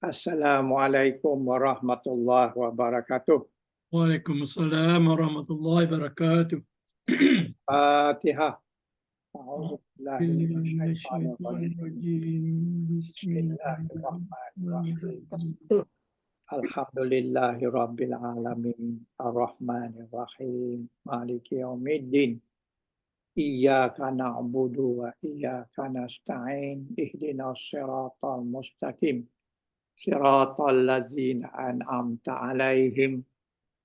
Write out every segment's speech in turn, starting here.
Assalamualaikum warahmatullahi wabarakatuh. Waalaikumsalam warahmatullahi wabarakatuh. Fatihah. A'udzubillahi minasyaitonir rajim. Bismillahirrahmanirrahim. Alhamdulillahi rabbil alamin. Arrahmanir rahim. Maliki yaumiddin. Iyyaka na'budu wa iyyaka nasta'in. Ihdinas siratal mustaqim. Siratal ladzina an'amta 'alaihim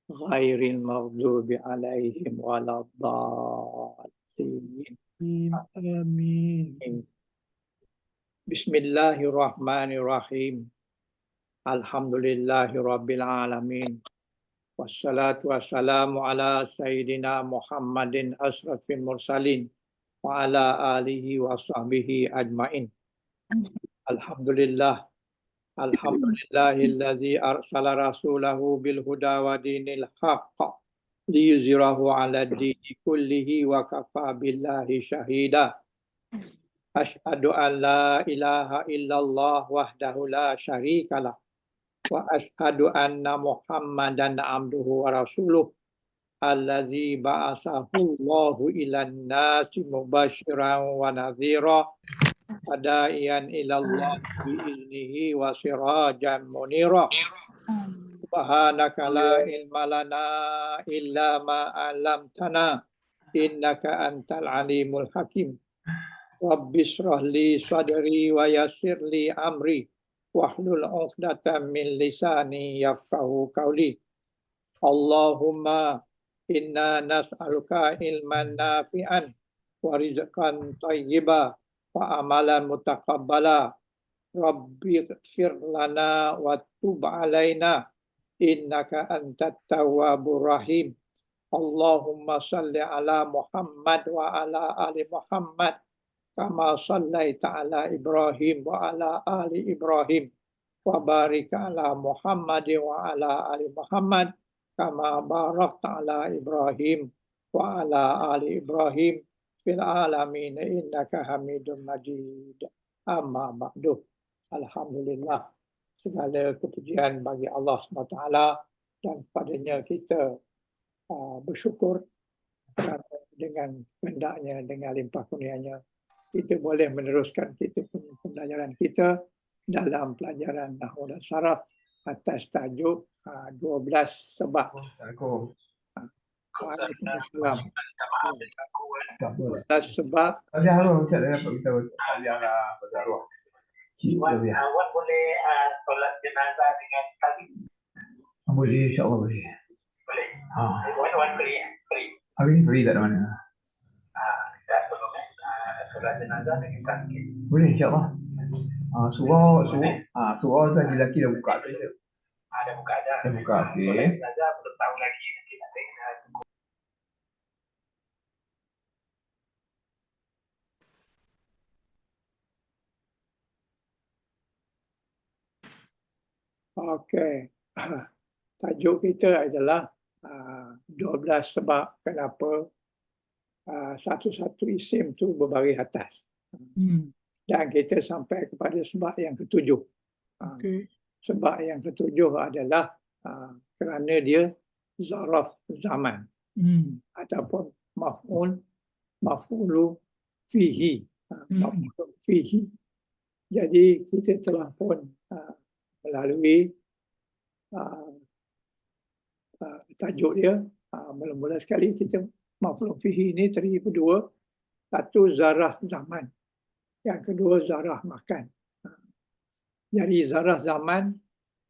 ghairil maghdubi 'alaihim waladdallin. Amin. Bismillahirrahmanirrahim. Alhamdulillahi rabbil alamin. Wassalatu wassalamu ala sayyidina Muhammadin asrafil mursalin wa ala alihi wa sahbihi ajmain. Alhamdulillah. Alhamdulillahilladzi arsala rasulahu bil huda wa dinil haqq liyuzhirahu 'ala ad-dini kullihi wa kafa billahi syahida. Asyhadu an la ilaha illallah wahdahu la syarikalah wa asyhadu anna Muhammadan abduhu wa rasuluh allazi ba'atsahu Allahu ilan nasi mubasysyiran wa nadhira hadayan ilallah biiznihi wa sirajan munira. Subhanaka la ilma lana illa ma 'allamtana innaka antal alimul hakim. Rabbis shrah li sadri wa yassir li amri wahlul 'uqdatam min lisani yafqahu qawli. Allahumma inna nas'aluka ilman nafi'an wa rizqan thayyiba wa amalan mutaqabbala. Rabbi ighfir lana wa tub 'alaina innaka antat tawwabur rahim. Allahumma salli ala Muhammad wa ala ali Muhammad kama sallaita ala Ibrahim wa ala ali Ibrahim wa barik ala Muhammad wa ala ali Muhammad kama barakta ala Ibrahim wa ala ali Ibrahim fil alamin innaka Hamidum Majid. Amma ba'du. Alhamdulillah, segala kepujian bagi Allah SWT dan padanya kita bersyukur kerana dengan kehendaknya, dengan limpah kurnianya kita boleh meneruskan pembelajaran kita dalam pelajaran Nahwu dan Saraf atas tajuk 12 sebab. Waalaikumsalam. 12 sebab. Wan boleh solat jenazah dengan tali? Boleh, insyaAllah boleh. Boleh. Wan beri. Hari ni free tak ada mana? Kita tolong solat jenazah dengan tali. Boleh, insyaAllah. Surah tu lelaki dah buka tu. Dah buka dah. Dah buka, okey. Jenazah belum tahu lagi. Nanti Okey. Tajuk kita adalah 12 sebab kenapa satu-satu isim tu berbaris atas. Dan kita sampai kepada sebab yang ketujuh. Okay. Sebab yang ketujuh adalah kerana dia zaraf zaman ataupun maf'ulu fihi. Maf'ulu fihi. Jadi kita telah pun melalui tajuk dia. Mula-mula sekali kita maf'ul fihi ini terdiri dua. Satu zarah zaman, yang kedua zarah makan. Jadi zarah zaman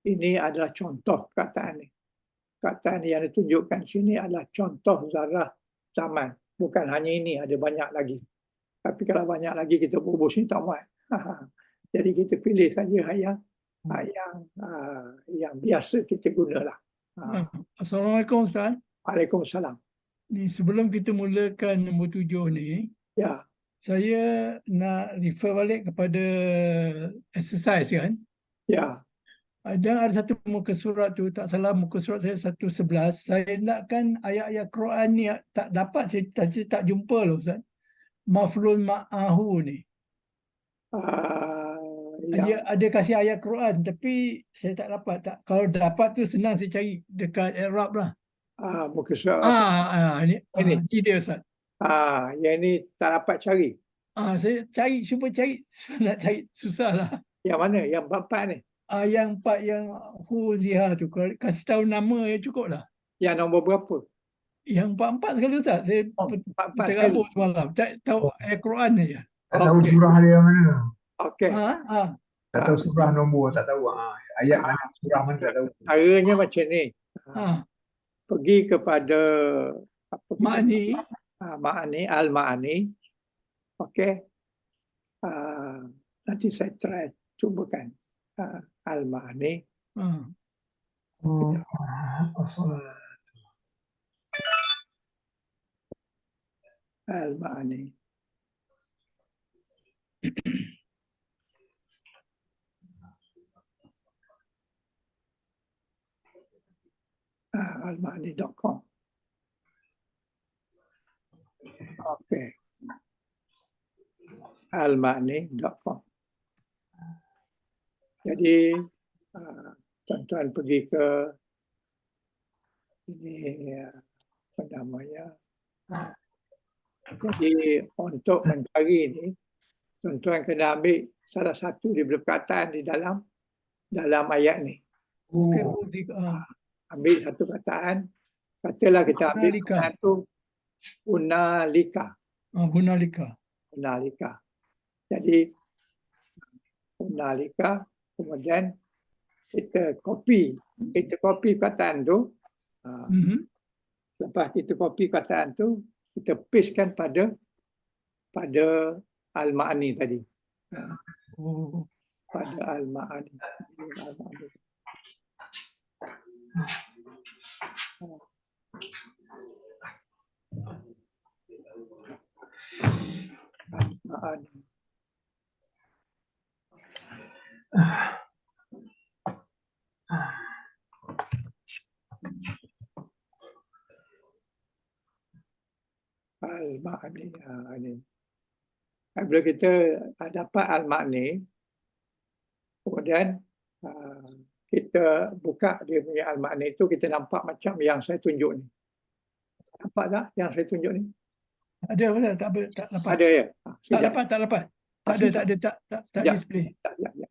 ini adalah contoh perkataan ini. Perkataan yang ditunjukkan sini adalah contoh zarah zaman. Bukan hanya ini, ada banyak lagi. Tapi kalau banyak lagi kita berubus ni tak muat. Jadi kita pilih saja yang biasa kita gunalah. Assalamualaikum Ustaz. Waalaikumsalam. Ni sebelum kita mulakan nombor 7 ni, Ya, saya nak refer balik kepada exercise kan. ya. Ada satu muka surat tu, tak salah muka surat saya 111. Saya nakkan ayat-ayat Quran ni tak dapat, saya tak jumpa lah Ustaz. Maf'ul ma'ahu ni. Dia ada kasih ayat Quran tapi saya tak dapat. Tak, kalau dapat tu senang saya cari dekat Arab lah. muka surat apa? Ini. Ni dia Ustaz. Yang ni tak dapat cari. Saya cuba cari nak cari susah lah. Yang mana? Yang 44 ni. Yang 4 yang Huziha tu kalau kasih tahu nama ya cukup lah. Yang nombor berapa? Yang 44 sekali Ustaz. Saya 44 sekali. tergabung semalam. Tak tahu ayat Quran saja. Tak tahu Okey. surah dia mana. Okey. Tak tahu surah nombor, tak tahu. Ayat mana, surah mana tak tahu. Caranya macam ni. Pergi kepada apa kita- Ma'ani. Ma'ani, Al-Ma'ani. Okey. Nanti saya try cubakan. Al-Ma'ani. Al-Ma'ani. Al-Ma'ani.com. Okey. Al-Ma'ani.com. Jadi tuan-tuan pergi ke ini apa namanya. Jadi untuk mencari ini tuan-tuan kena ambil salah satu daripada perkataan di dalam ayat ni. Ambil satu perkataan, katalah kita ambil Hunalika. perkataan tu hunalika. Hunalika. Jadi hunalika, kemudian kita copy perkataan tu. Lepas kita copy perkataan tu, kita pastekan pada Al-Ma'ani tadi. Pada Al-Ma'ani. Al-Ma'ani. Al-Ma'ani. Ini. Bila kita dapat Al-Ma'ani, kemudian kita buka dia punya Al-Ma'ani itu, kita nampak macam yang saya tunjuk ni. Nampak tak yang saya tunjuk ni? Ada tak dapat. Ada ya? Tak dapat. Tak display. Ya.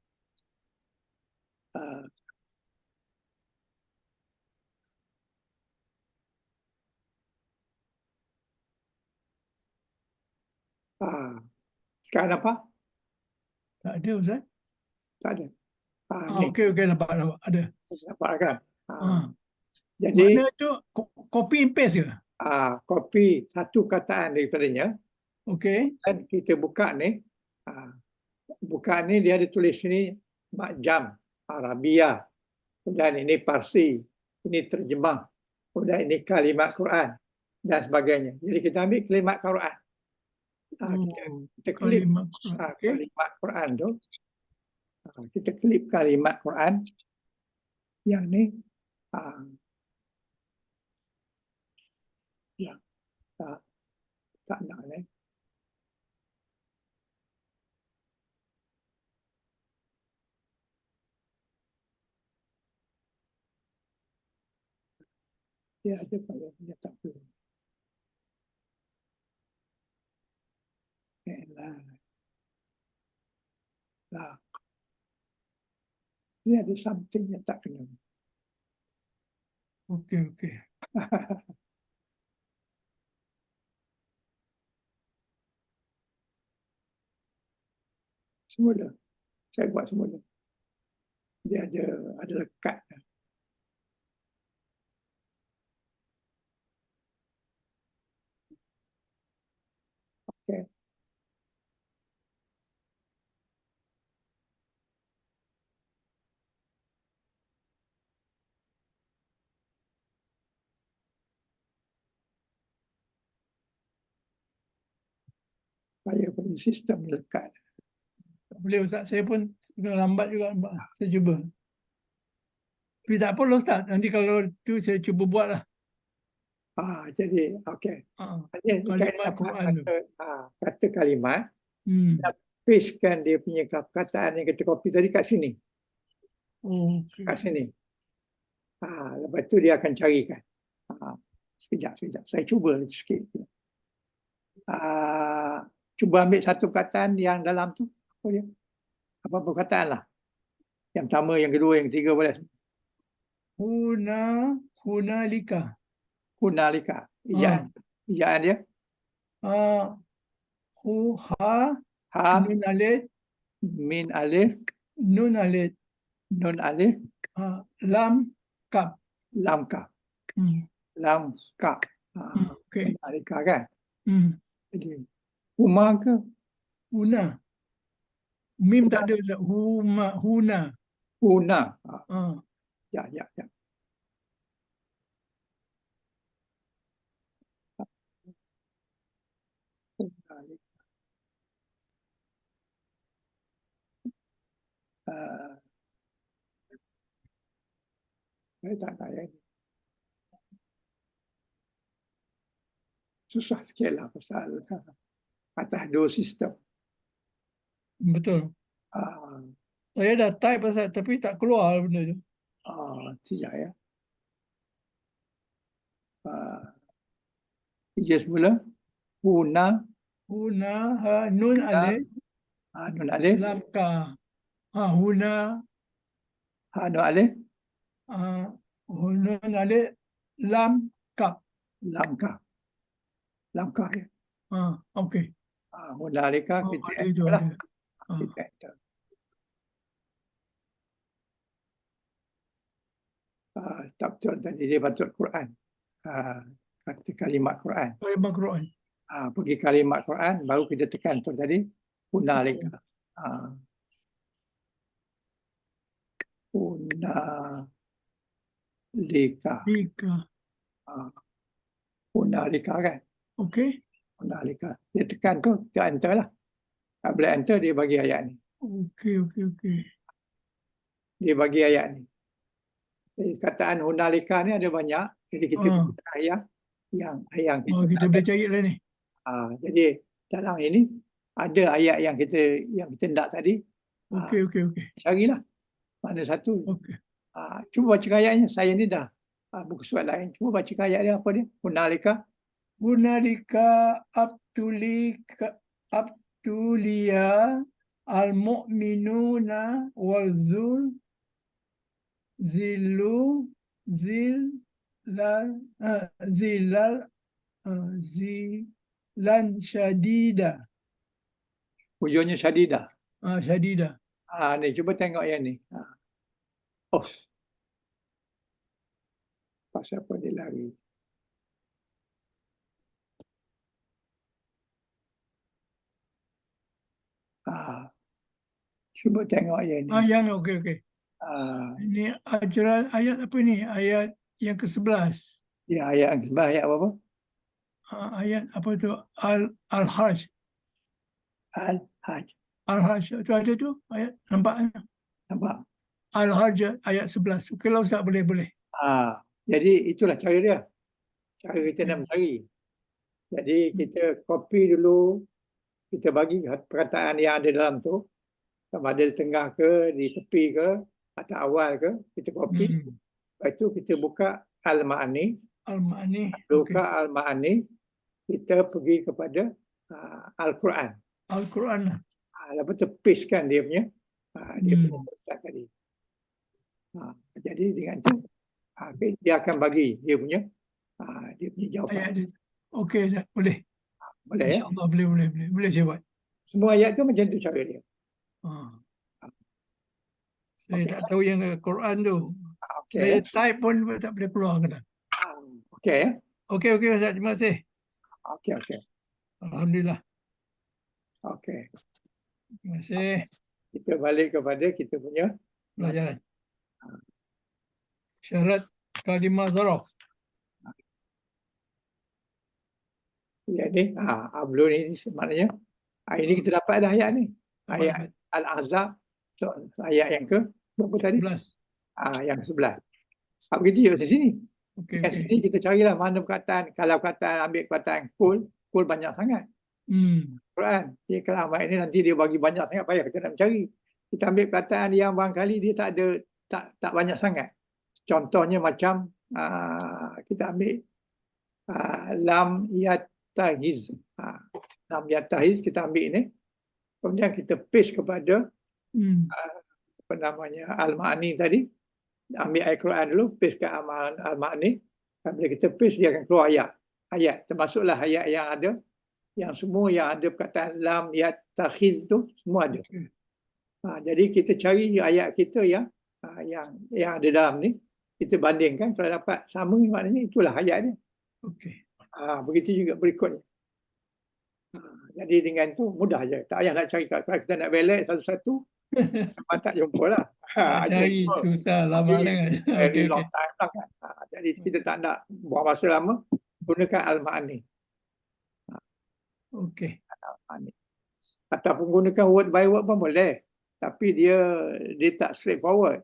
Sekarang apa? Tak ada Ustaz. Tak ada. Ni. Okey, nampak. Ada. Nampak kan? Jadi mana tu copy and paste ke? copy satu kataan daripadanya. Okey. Dan kita buka ni. Buka ni dia ada tulis ni Ma'jam Arabia. Kemudian ini Parsi. Ini terjemah. Kemudian ini kalimat Quran dan sebagainya. Jadi kita ambil kalimat Quran. Kita klik kalimat Quran tu. Kita klik kalimat Quran yang ni yang tak nak ni. Dia ada pada dia tak perlu. Ini ada something yang tak kena. Okey. Semula. Saya buat semula. Dia ada lekat. Okey. Saya punya sistem lekat. Boleh Ustaz, saya pun lambat juga. Saya cuba. Tapi tak apa Ustaz. Nanti kalau tu saya cuba buat lah. Jadi okey. Kalimat Quran tu. Kata kalimat. pastekan dia punya perkataan yang kita copy tadi kat sini. Okey. Kat sini. Lepas tu dia akan carikan. Sekejap. Saya cuba sikit. Cuba ambil satu perkataan yang dalam tu. Apa dia? Apa perkataan lah. Yang pertama, yang kedua, yang ketiga boleh. Hunalika. Hunalika. Ijaan dia. Ha Ha, nun alif min alif, nun alif nun alif, lam kaf. lam ka. Hmm. Lam ka. Okey. Hunalika kan. Hmm. Jadi, huma ke? Huna. Mim tak ada Ustaz. Huna. Huna. Ah. Ya. Hunalika. Saya tak nak yang ini. Susah sikit lah pasal atas dua sistem. Betul. Saya dah type Ustaz tapi tak keluar benda tu. Sekejap ya. Ijaz mula. Huna, Nun alif nun alif, lam ka. Huna nun alif, nun alif lam kaf. lam ka. Lam ka ya. Okey. Hunalika kita Ada tu enter lah. ada. Kita enter. Tak betul tadi, dia patut Quran. Kata kalimat Quran. Kalimat Quran. Pergi kalimat Quran, baru kita tekan tu tadi. Hunalika. Hunalika. Hunalika kan. Okey. Hunalika. Dia tekan tu, dia enter lah. Tak boleh enter, dia bagi ayat ni. Okey. Dia bagi ayat ni. Jadi, kataan hunalika ni ada banyak. Jadi kita guna ayat yang kita boleh cari lah ni. Jadi dalam ini ada ayat yang kita nak tadi. Okey. Carilah mana satu. Okey. Cuba baca ayatnya. Saya ni dah buku surat lain. Cuba baca ayat dia apa dia? Hunalika abtuliya al-mu'minuna wal zilan syadida. Hujungnya syadidah. Syadida. Ni cuba tengok yang ni. Pasal apa dia lari? Cuba tengok yang ni. Yang ni okey. Ini ajaran ayat apa ni? Ayat yang ke-11. Ya, ayat yang ke-11. Ayat apa? Ayat apa tu? Al-Hajj. Al-Hajj. Al-Hajj tu ada tu ayat, nampak? Al-Hajj ayat 11. Okey lah Ustaz, boleh. Jadi itulah cara dia. Cara kita nak mencari. Jadi kita copy dulu, kita bagi perkataan yang ada dalam tu, sama ada di tengah ke, di tepi ke, atau awal ke, kita copy. Lepas tu kita buka Al-Ma'ani. Buka Al-Ma'ani, kita pergi kepada Al-Quran. Lepas tu pastekan dia punya perkataan tadi. Jadi dengan tu dia akan bagi dia punya jawapan. Okey, boleh. Boleh ya? InsyaAllah boleh saya buat. Semua ayat tu macam tu cara dia. Saya tak tahu yang Quran tu. Saya type pun tak boleh keluar kena. Okey ya? Okey Ustaz, terima kasih. Okey. Alhamdulillah. Okey. Terima kasih. Kita balik kepada kita punya pelajaran. Syarat kalimah zaraf. Jadi ablu ni maknanya ini kita dapat dah ayat ni. Ayat Al-Ahzab, ayat yang ke berapa tadi? 11. Yang 11. Begitu je di sini. Okey. Kat sini kita carilah mana perkataan. Kalau perkataan ambil perkataan kul banyak sangat. Quran. Dia kelamat ini nanti dia bagi banyak sangat, payah kita nak mencari. Kita ambil perkataan yang barangkali dia tak ada, tak banyak sangat. Contohnya macam kita ambil lam yattahiz. Lam yattahiz kita ambil ini. Kemudian kita paste kepada apa namanya Al-Ma'ani tadi. Ambil ayat Quran dulu, paste ke Al-Ma'ani. Bila kita paste dia akan keluar ayat. Termasuklah ayat yang ada, yang semua yang ada perkataan lam yattakhiz tu semua ada. Jadi kita cari ayat kita yang ada dalam ni, kita bandingkan, kalau dapat sama maknanya itulah ayat dia. Okey. Begitu juga berikutnya. Jadi dengan tu mudah je. Tak payah nak cari, kalau kita nak belek satu-satu memang tak jumpa lah. Cari susah lama sangat. Very Okey, long time lah kan. Jadi kita tak nak buang masa lama, gunakan Al-Ma'ani. Okey. Ataupun gunakan word by word pun boleh. Tapi dia tak straightforward.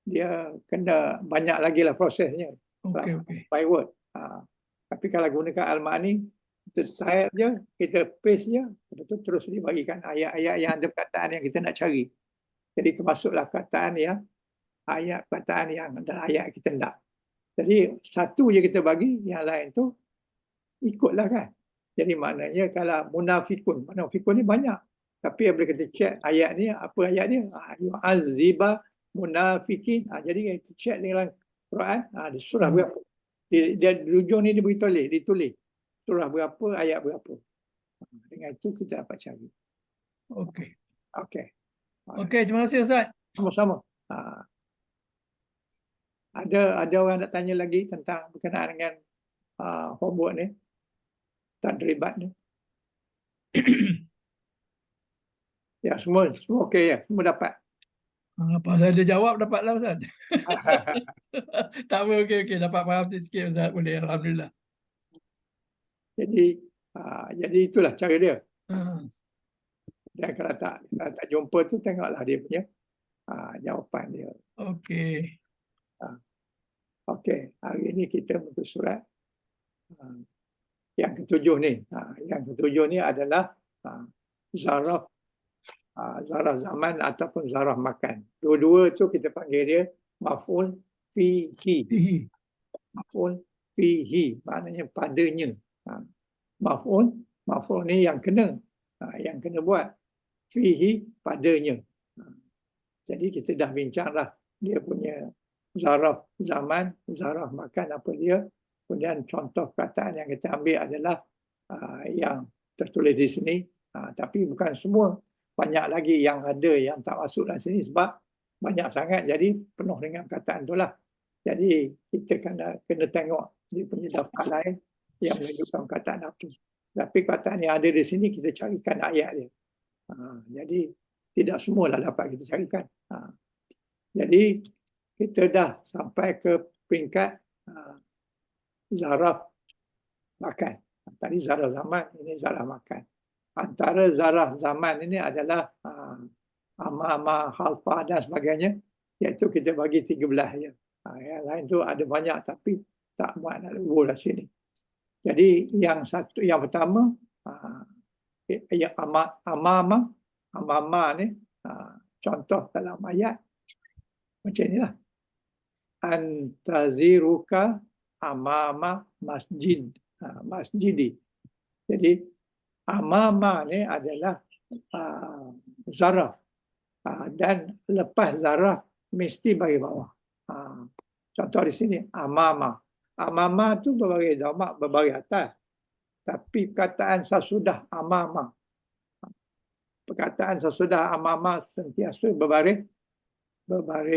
Dia kena banyak lagi lah prosesnya. Okey. By word. Tapi kalau gunakan Al-Ma'ani, kita type je, kita paste je, betul terus dibagikan ayat-ayat yang ada perkataan yang kita nak cari. Jadi termasuklah perkataan yang perkataan yang dalam ayat kita nak. Jadi satu je kita bagi, yang lain tu ikutlah kan. Jadi maknanya kalau munafikun ni banyak. Tapi bila kita check ayat ni, apa ayat ni? Yu'azziba munafikin. Jadi kita check dalam Quran, di surah berapa. Dia di ujung ni dia ditulis. Surah berapa, ayat berapa. Dengan itu kita dapat cari. Okey. Okey. Okey, terima kasih Ustaz. Sama-sama. Ada orang nak tanya lagi tentang berkenaan dengan homework ni, tadribat ni? Ya, semua okey ya, semua dapat. Apa saya ada jawab dapatlah Ustaz. Tak apa, okey, dapat faham sikit Ustaz, boleh, alhamdulillah. Jadi itulah cara dia. Ha. Dan kalau tak jumpa tu, tengoklah dia punya jawapan dia. Okey. Okey, hari ini kita muka surat yang ketujuh ni. Yang ketujuh ni adalah zarah zaman ataupun zarah makan. Dua-dua tu kita panggil dia maf'ul fihi. Maf'ul fihi maknanya padanya. Maf'ul ni yang kena buat. Fihi padanya. Jadi kita dah bincanglah dia punya zaraf zaman, zaraf makan apa dia. Kemudian contoh perkataan yang kita ambil adalah yang tertulis di sini. Tapi bukan semua. Banyak lagi yang ada yang tak masuk dalam sini sebab banyak sangat, jadi penuh dengan perkataan itulah. Jadi kita kena tengok dia punya daftar lain yang menunjukkan perkataan apa. Tapi perkataan yang ada di sini kita carikan ayat dia. Jadi tidak semualah dapat kita carikan. Jadi kita dah sampai ke peringkat zaraf makan. Tadi zaraf zaman, ini zaraf makan. Antara zaraf zaman ini adalah amma, halfa dan sebagainya, iaitu kita bagi 13 je. Yang lain tu ada banyak tapi tak muat nak lebur lah sini. Jadi yang pertama amama ni contoh dalam ayat macam inilah. Antaziruka amama masjidi. Jadi amama ni adalah zaraf dan lepas zaraf mesti bagi bawah. Contoh di sini amama. Amama tu berbaris dhamak, berbaris atas. Tapi perkataan sesudah amama. Perkataan sesudah amama sentiasa berbaris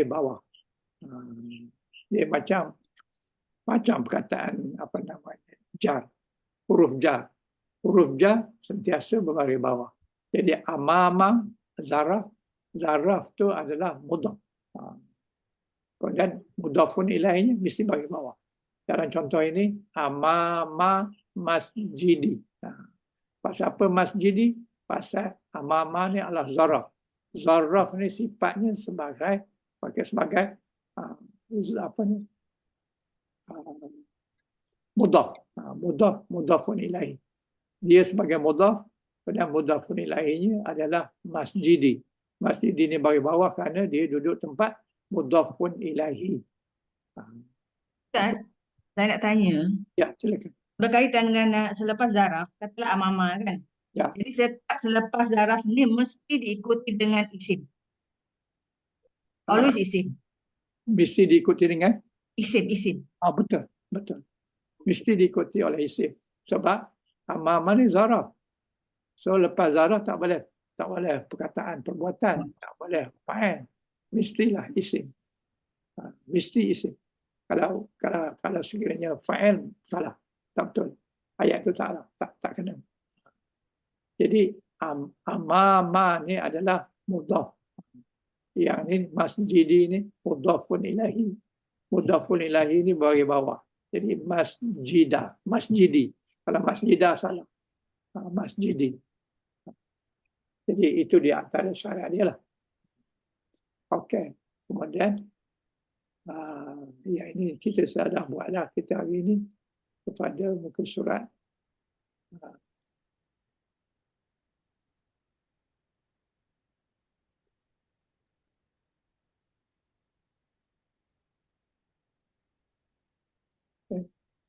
bawah. Dia macam perkataan apa namanya? Jar. Huruf jar. Huruf jar sentiasa berbaris bawah. Jadi amama zaraf tu adalah mudhaf. Kemudian mudhafun ilaihinya mesti bagi bawah. Dalam contoh ini amama masjidi. Pasal apa masjidi? Pasal amama ni adalah zaraf. Zaraf ni sifatnya sebagai apa ni? Mudhaf. Mudhafun ilaihi. dia sebagai mudhaf dan mudhafun ilaihinya adalah masjidi. Masjidi ni bagi bawah kerana dia duduk tempat mudhafun ilaihi. Ustaz, saya nak tanya. Ya, silakan. Berkaitan dengan selepas zaraf, katalah amama kan? Ya. Jadi setiap selepas zaraf ni mesti diikuti dengan isim. Always isim. Mesti diikuti dengan Isim. betul. Mesti diikuti oleh isim. Sebab amama ni zaraf. So lepas zaraf tak boleh perkataan perbuatan, tak boleh fa'il. Mestilah isim. Mesti isim. Kalau sekiranya fa'il salah, tak betul. Ayat tu tak kena. Jadi amama ni adalah mudhaf. Yang ni masjidi ni mudhafun ilahi. Mudhafun ilahi ni bagi bawah. Jadi masjidi. Kalau masjidah salah. Masjidi. Jadi itu di antara syarat dia lah. Okey. Kemudian yang ini kita sudah buatlah kita hari ini kepada muka surat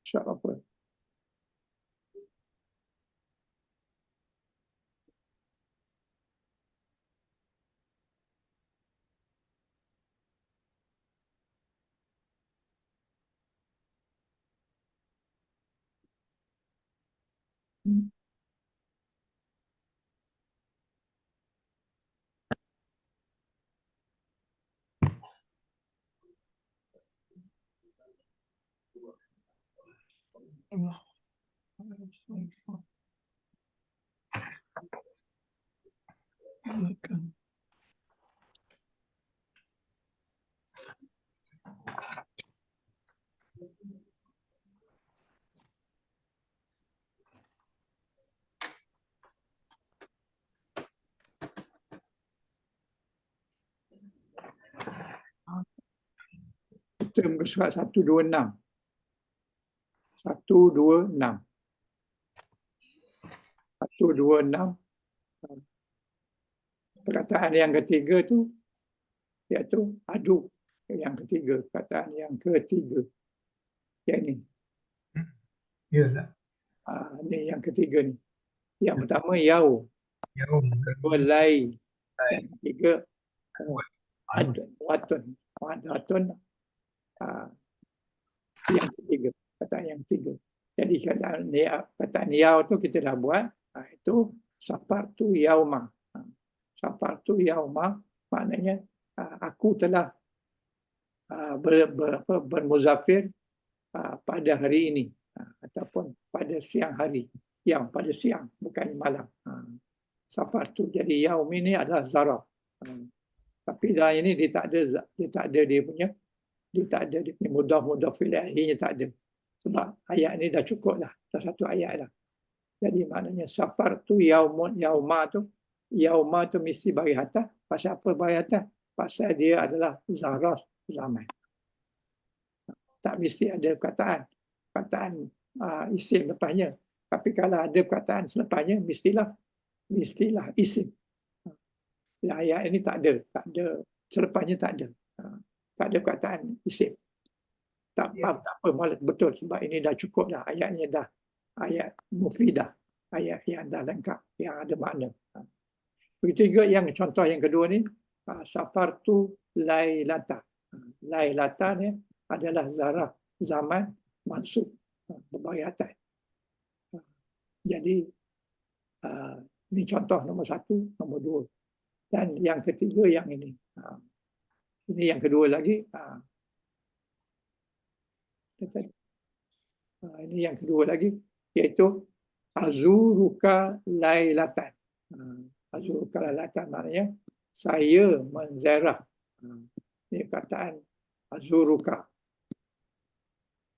surat apa? Kita muka surat 126. 126. Perkataan yang ketiga tu iaitu adu. Yang ketiga, perkataan yang ketiga. Yang ni. Ya tak? Ni yang ketiga ni. Yang pertama yau. Kedua lai. Yang ketiga watun. Yang ketiga, perkataan yang ketiga. Jadi perkataan yau tu kita dah buat. Itu safartu yauma. Safartu yauma maknanya aku telah bermuzafir pada hari ini ataupun pada siang hari. Yang pada siang bukan malam. Safartu. Jadi yaum ini adalah zaraf. Tapi dalam ini dia tak ada dia punya mudhaf ilaihinya tak ada. Sebab ayat ni dah cukup dah. Dah satu ayat dah. Jadi maknanya safartu yauma tu mesti bagi atas. Pasal apa bagi atas? Pasal dia adalah zaraf zaman. Tak mesti ada perkataan isim lepasnya. Tapi kalau ada perkataan selepasnya mestilah isim. Ayat ini tak ada selepasnya tak ada. Tak ada perkataan isim. Tak apa, betul sebab ini dah cukup dah. Ayatnya dah ayat mufidah. Ayat yang dah lengkap, yang ada makna. Begitu juga yang contoh yang kedua ni, safartu lailata. Lailata ni adalah zaraf zaman mansub berbagai atas. Jadi ini contoh nombor 1, nombor 2. Dan yang ketiga yang ini. Ini yang kedua lagi. Ini yang kedua lagi, iaitu azuruka lailatan. Azuruka lailatan maknanya saya menziarah. Ini perkataan azuruka.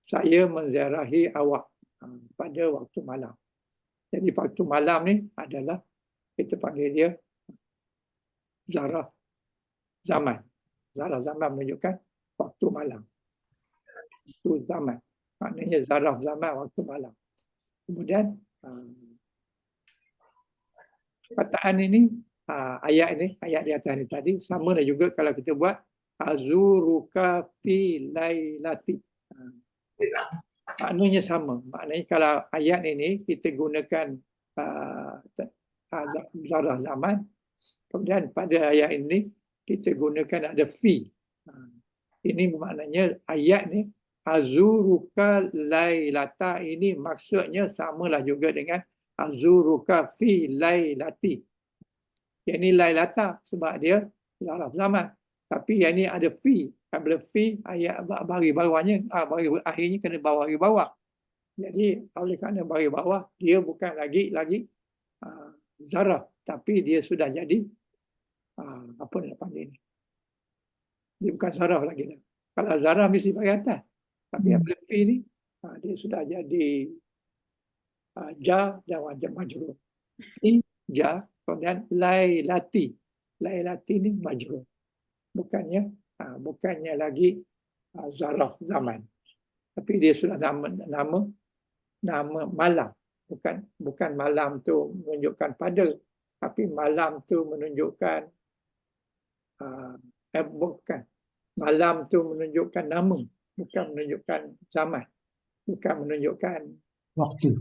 Saya menziarahi awak pada waktu malam. Jadi waktu malam ni adalah kita panggil dia zaraf zaman. Zaraf zaman menunjukkan waktu malam. Itu zaman. Maknanya zaraf zaman waktu malam. Kemudian Perkataan ini, ayat ini, ayat di atas ini tadi, sama lah juga kalau kita buat azuruka fi lailati. Maknanya sama. Maknanya kalau ayat ini kita gunakan zarah zaman, kemudian pada ayat ini kita gunakan ada fi. Ini maknanya ayat ni azuruka lailata ini maksudnya samalah juga dengan azuruka fi lailati. Yang ini lailata sebab dia zaraf zaman. Tapi yang ini ada fi. Bila fi ayat bagi bawahnya, bagi akhirnya kena bagi bawah. Jadi oleh kerana bagi bawah dia bukan lagi zaraf, tapi dia sudah jadi apa nak panggil ni? Dia bukan zaraf lagi dah. Kalau zaraf mesti bagi atas. Tapi bila fi ni dia sudah jadi ja dan wajib majrur. Fi ja kemudian lailati. Lailati ni majrur. Bukannya lagi zaraf zaman. Tapi dia sudah nama malam. Bukan malam tu menunjukkan pada, tapi malam tu menunjukkan bukan. Malam tu menunjukkan nama, bukan menunjukkan zaman. Bukan menunjukkan Waktu.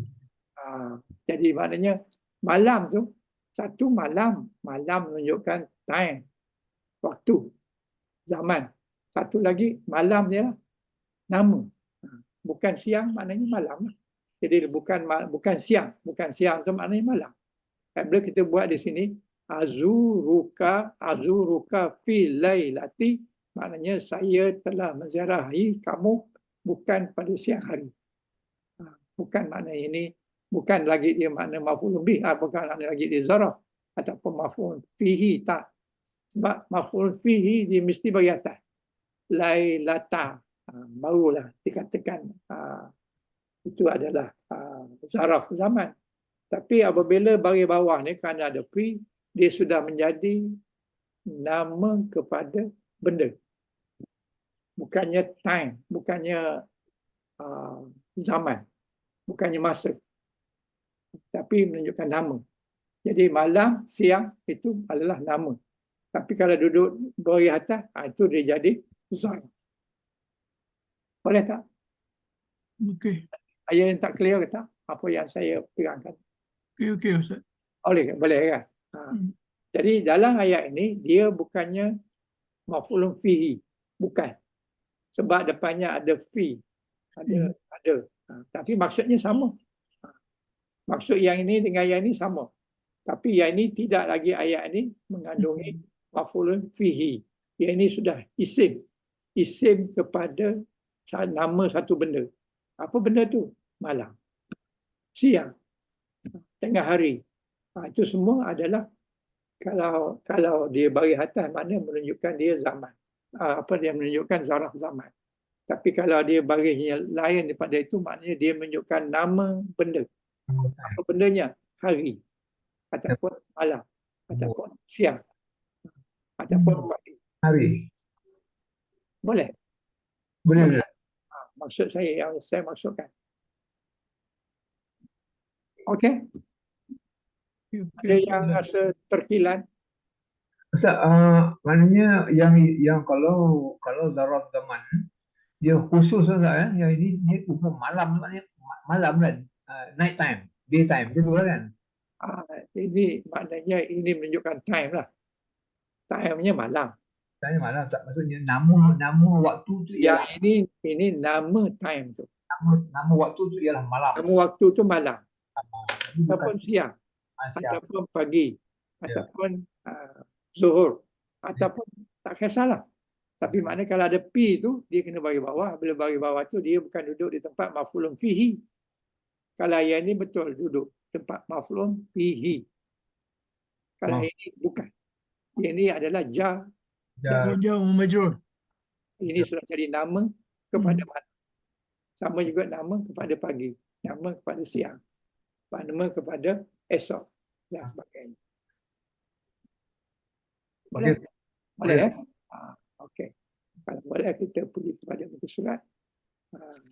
jadi maknanya malam tu satu malam menunjukkan time, waktu, zaman. Satu lagi malam dia lah, nama. Bukan siang maknanya malam lah. Jadi bukan siang tu maknanya malam. Bila kita buat di sini azuruka fi lailati, maknanya saya telah menziarahi kamu bukan pada siang hari. Bukan makna ini, bukan lagi dia makna maf'ul bih, bukan lagi dia zaraf ataupun maf'ul fihi, tak. Sebab maf'ul fihi dia mesti bagi atas. Lailata, barulah dikatakan itu adalah zaraf zaman. Tapi apabila bagi bawah ni kerana ada fi, dia sudah menjadi nama kepada benda. Bukannya time, bukannya zaman, bukannya masa. Tapi menunjukkan nama. Jadi malam, siang itu adalah nama. Tapi kalau duduk bagi atas, itu dia jadi zaraf. Boleh tak? Okey. Ayat yang tak clear ke tak? Apa yang saya terangkan? Okey, Ustaz. Boleh kan? Jadi dalam ayat ini, dia bukannya maf'ulun fihi. Bukan. Sebab depannya ada fi. Ada. Tapi maksudnya sama. Maksud yang ini dengan yang ini sama. Tapi yang ini tidak lagi ayat ini mengandungi maf'ulun fihi. Yang ini sudah isim. Isim kepada nama satu benda. Apa benda tu? Malam, siang, tengah hari. Itu semua adalah kalau dia bagi atas, mana menunjukkan dia zaman. Dia menunjukkan zaraf zaman. Tapi kalau dia bagi lain daripada itu, maknanya dia menunjukkan nama benda. Apa bendanya? Hari, ataupun malam, ataupun siang, ataupun pagi. Hari. Boleh? Boleh. Maksud saya yang saya maksudkan. Okey? Ada yang rasa terkilan? Ustaz, maknanya yang kalau zaraf zaman dia khusus Ustaz, yang ini bukan malam, maknanya malam kan, night time, daytime, gitu kan? Ini maknanya ini menunjukkan time lah. Time-nya malam. Saya malam tak, maksudnya nama waktu tu ialah ini nama time tu. Nama waktu tu ialah malam. Nama waktu tu malam. Ataupun siang. Siang. Ataupun pagi. Ataupun zuhur. Ataupun tak kisahlah. Tapi maknanya kalau ada pi tu, dia kena bagi bawah. Bila bagi bawah tu, dia bukan duduk di tempat maf'ulun fihi. Kalau yang ini betul duduk tempat maf'ulun fihi. Kalau ini bukan. Yang ini adalah Jauh majrur. ini sudah jadi nama kepada malam. Sama juga nama kepada pagi. Nama kepada siang. Nama kepada esok. Dan sebagainya. Boleh? Boleh ya? Okey. Kalau boleh kita pergi kepada buku surat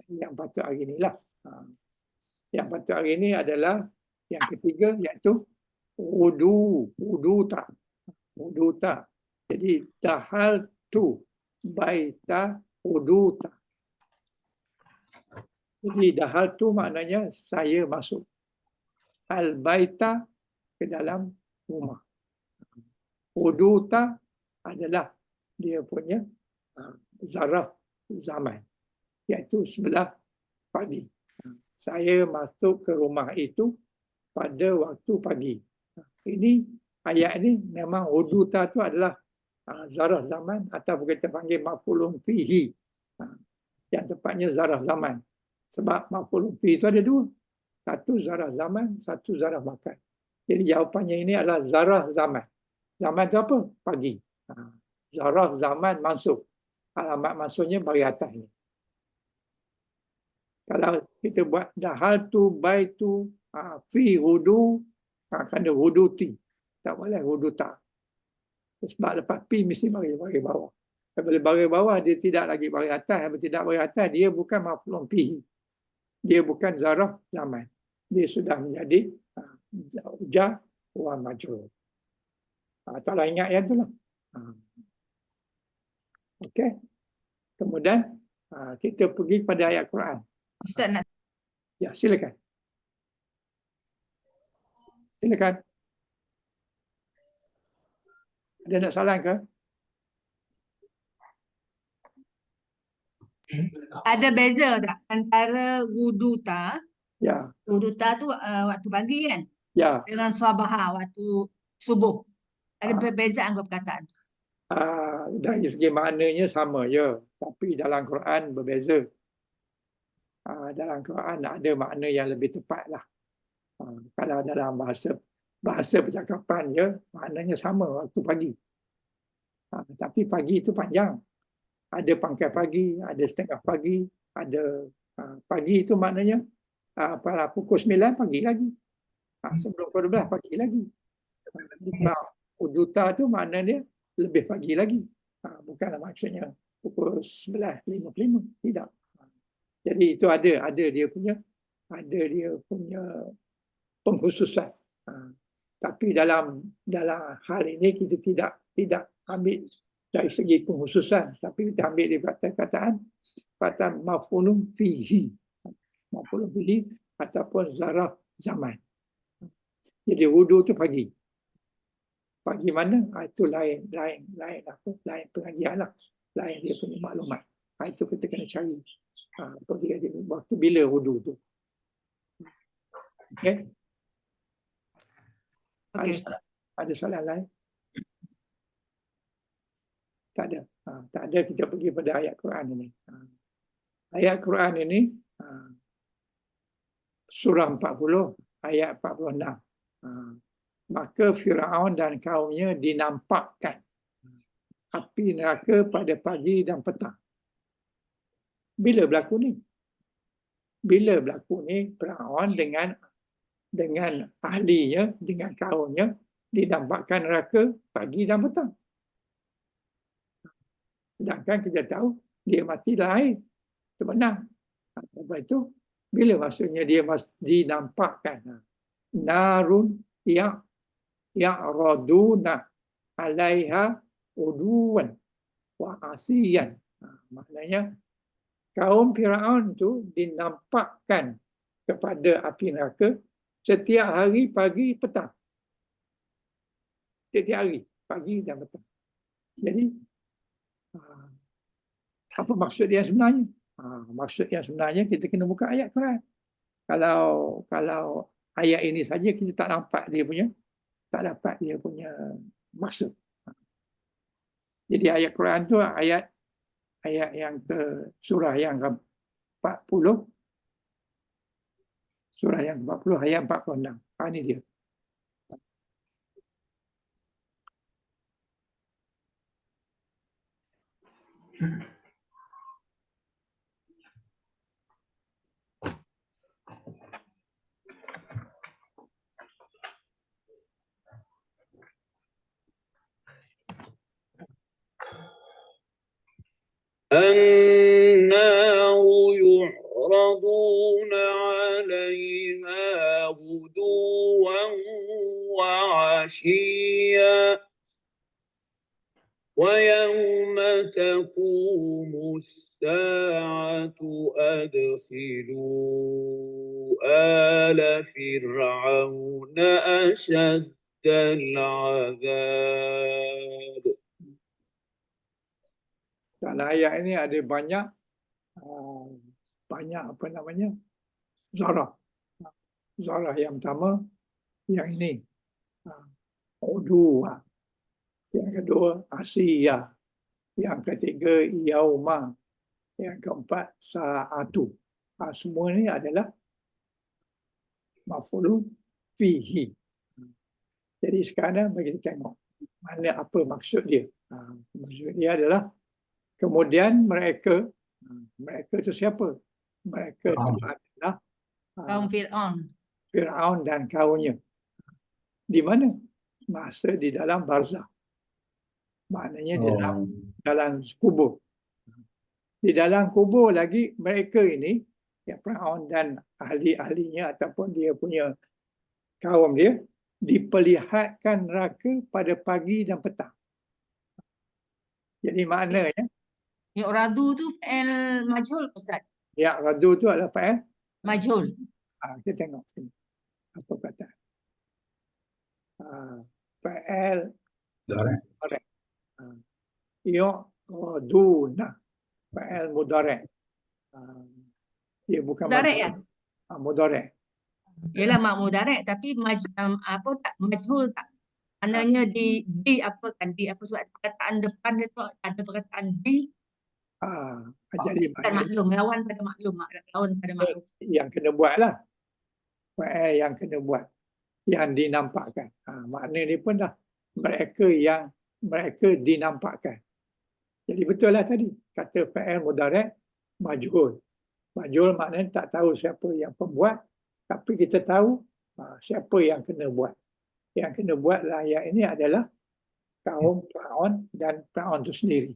yang patut hari inilah. Yang patut hari ini adalah yang ketiga, iaitu wudu tak. Jadi dahaltu baita wuduta. Jadi dahaltu maknanya saya masuk al baita ke dalam rumah. Wuduta adalah dia punya zarah zaman, iaitu sebelah pagi. Saya masuk ke rumah itu pada waktu pagi. Ini ayat ini memang wuduta itu adalah zarah zaman atau kita panggil maf'ulun fihi. Yang tepatnya zarah zaman. Sebab maf'ulun fihi itu ada dua. Satu zarah zaman, satu zarah makan. Jadi jawapannya ini adalah zarah zaman. Zaman itu apa? Pagi. Zarah zaman masuk. Alamat masuknya bagi atas ni. Kalau kita buat dahaltu baitu fi wudu, kena wuduti. Tak boleh wuduta. Sebab lepas pi mesti bagi bawah. Bila bagi bawah dia tidak lagi bagi atas. Bila tidak bagi atas dia bukan maf'ulun fihi. Dia bukan zarah zaman. Dia sudah menjadi jar wa majrur. Tolong ingat yang itulah. Okey. Kemudian kita pergi pada ayat Quran. Ustaz nak Ya, silakan. Silakan. Ada nak salam ke? ada beza tak antara wuduta Ya, tu waktu pagi kan ya. dengan sabaha waktu subuh. Ada perbezaan kau perkataan. Dari segi maknanya sama je, tapi dalam Quran berbeza. Dalam Quran ada makna yang lebih tepat lah. Kalau dalam bahasa percakapan je, maknanya sama waktu pagi. Tapi pagi itu panjang. Ada pangkal pagi, ada setengah pagi, ada pagi itu maknanya pada pukul 9 pagi lagi. Sebelum pukul 12 pagi lagi. Wuduta tu maknanya lebih pagi lagi. Bukanlah maksudnya pukul 11.55. Tidak. Jadi itu ada dia punya pengkhususan. Tapi dalam hal ini kita tidak ambil dari segi pengkhususan, tapi kita ambil dari kata maf'ulun fihi. Maf'ulun fihi ataupun zarah zaman. Jadi wudu tu pagi. Pagi mana? Itu lain pengajian lah. Lain dia punya maklumat. Itu kita kena cari. Waktu bila wudu tu. Okey. Okey. Ada soalan lain? Tak ada. Tak ada, kita pergi pada ayat Quran ini. Ayat Quran ini surah 40 ayat 46. Maka Firaun dan kaumnya dinampakkan api neraka pada pagi dan petang. Bila berlaku ni? Bila berlaku ni Firaun dengan ahlinya, dengan kaumnya dinampakkan neraka pagi dan petang. Sedangkan kita tahu dia mati dalam air. Itu benar. Lepas itu, bila maksudnya dia dinampakkan? Narun ya'raduna alaiha uduwan wa asiyan. Maknanya, kaum Firaun tu dinampakkan kepada api neraka setiap hari pagi petang. Setiap hari pagi dan petang. Jadi, apa maksud dia sebenarnya? Maksud yang sebenarnya kita kena buka ayat Quran. Kalau ayat ini saja kita tak dapat dia punya maksud. Jadi ayat Quran tu ayat yang ke surah yang ke-40. Surah yang ke-40 ayat 46. Ini dia. النار يعرضون عليها غدوا عشيا ويوم تقوم الساعة أدخلوا آل فرعون أشد العذاب. Dalam ayat ini ada banyak apa namanya, zarah. Zarah yang pertama, yang ini, Udu. Yang kedua, Asiyah. Yang ketiga, Yauma. Yang keempat, Sa'atu. Semua ini adalah maf'ul fihi. Jadi sekarang bagi kita tengok mana apa maksud dia. Maksud dia adalah kemudian mereka itu siapa? Mereka itu adalah Kaum Fir'aun. Fir'aun dan kaumnya. Di mana? Masa di dalam barzah. Maknanya di dalam kubur. Di dalam kubur lagi mereka ini, ya, Fir'aun dan ahli-ahlinya ataupun dia punya kaum dia, diperlihatkan neraka pada pagi dan petang. Jadi maknanya, Yu'radu tu fi'il majhul Ustaz. ya, radu tu adalah fa'il. Majhul. Kita tengok sini. Apa kata? Fa'il Mudhari'. Yu'raduna. Fa'il mudhari'. Dia bukan Mudhari' ya? Mudhari'. Ialah mak mudarat tapi apa tak majhul tak. Maknanya di apa kan, di apa sebab perkataan depan dia tu ada perkataan di. Jadi Bukan maklum, lawan pada maklum, lawan pada maklum. yang kena buat lah. Fa'il yang kena buat. Yang dinampakkan. Makna ni pun dah mereka dinampakkan. Jadi betul lah tadi. Kata fa'il mudhari' majhul. Majhul maknanya tak tahu siapa yang pembuat. Tapi kita tahu siapa yang kena buat. Yang kena buat ayat ini adalah kaum Fir'aun dan Fir'aun itu sendiri.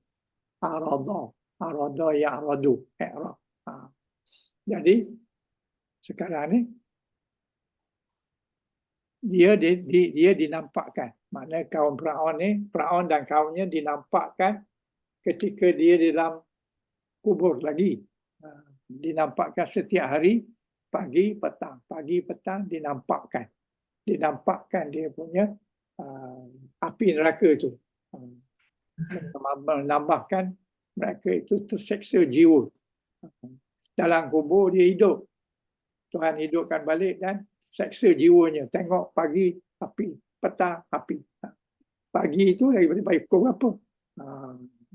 Arada ya'radu. Jadi sekarang ni dia dinampakkan. Maknanya kaum Fir'aun ni, Fir'aun dan kaumnya dinampakkan ketika dia di dalam kubur lagi. Dinampakkan setiap hari, pagi petang dinampakkan dia punya api neraka itu. Menambahkan mereka itu terseksa jiwa. Dalam kubur dia hidup, Tuhan hidupkan balik dan seksa jiwanya. Tengok pagi api, petang api. Pagi itu daripada pukul berapa?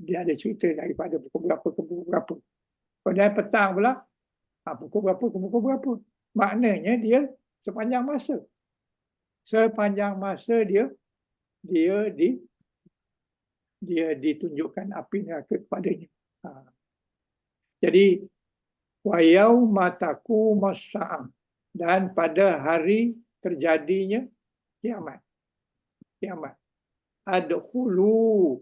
Dia ada cerita daripada pukul berapa ke pukul berapa. Kemudian petang pula, pukul berapa ke pukul berapa. Maknanya dia sepanjang masa. Sepanjang masa dia ditunjukkan api neraka kepadanya. Jadi wa yauma taqumus saah, dan pada hari terjadinya kiamat. Adkhulu,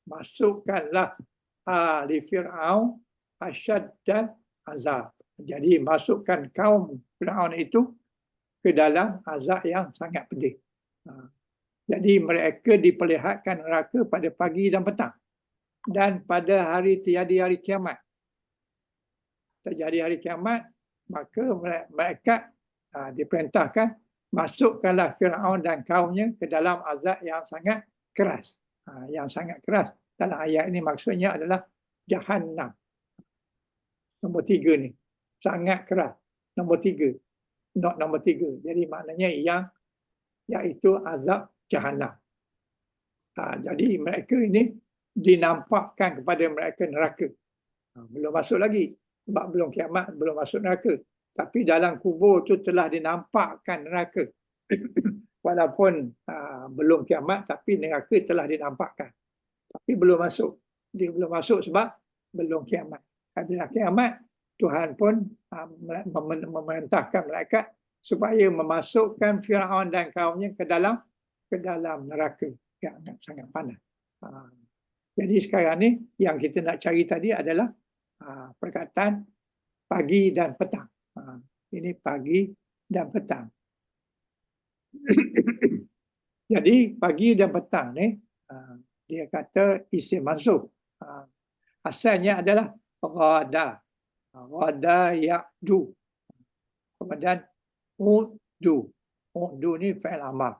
masukkanlah ali Fir'aun asyaddan azab. Jadi masukkan kaum Fir'aun itu ke dalam azab yang sangat pedih. Jadi mereka diperlihatkan neraka pada pagi dan petang. Dan pada hari terjadi hari kiamat. Terjadi hari kiamat, maka mereka diperintahkan masukkanlah Fir'aun dan kaumnya ke dalam azab yang sangat keras. Yang sangat keras dalam ayat ini maksudnya adalah Jahannam. Nombor 3 ni. Sangat keras. Nombor 3. Not nombor 3. Jadi maknanya iaitu azab Jahannam. Jadi mereka ini dinampakkan kepada mereka neraka. Belum masuk lagi. Sebab belum kiamat, belum masuk neraka. Tapi dalam kubur tu telah dinampakkan neraka. Walaupun belum kiamat, tapi neraka telah dinampakkan. Tapi belum masuk. Dia belum masuk sebab belum kiamat. Bila kiamat, Tuhan pun memerintahkan malaikat supaya memasukkan Fir'aun dan kaumnya ke dalam neraka yang sangat panas. Jadi sekarang ni yang kita nak cari tadi adalah perkataan pagi dan petang. Ini pagi dan petang. Jadi pagi dan petang ni dia kata isim mansub. Asalnya adalah ghada. Ghada ya'du. Kemudian udu. Udu ni fi'il amar.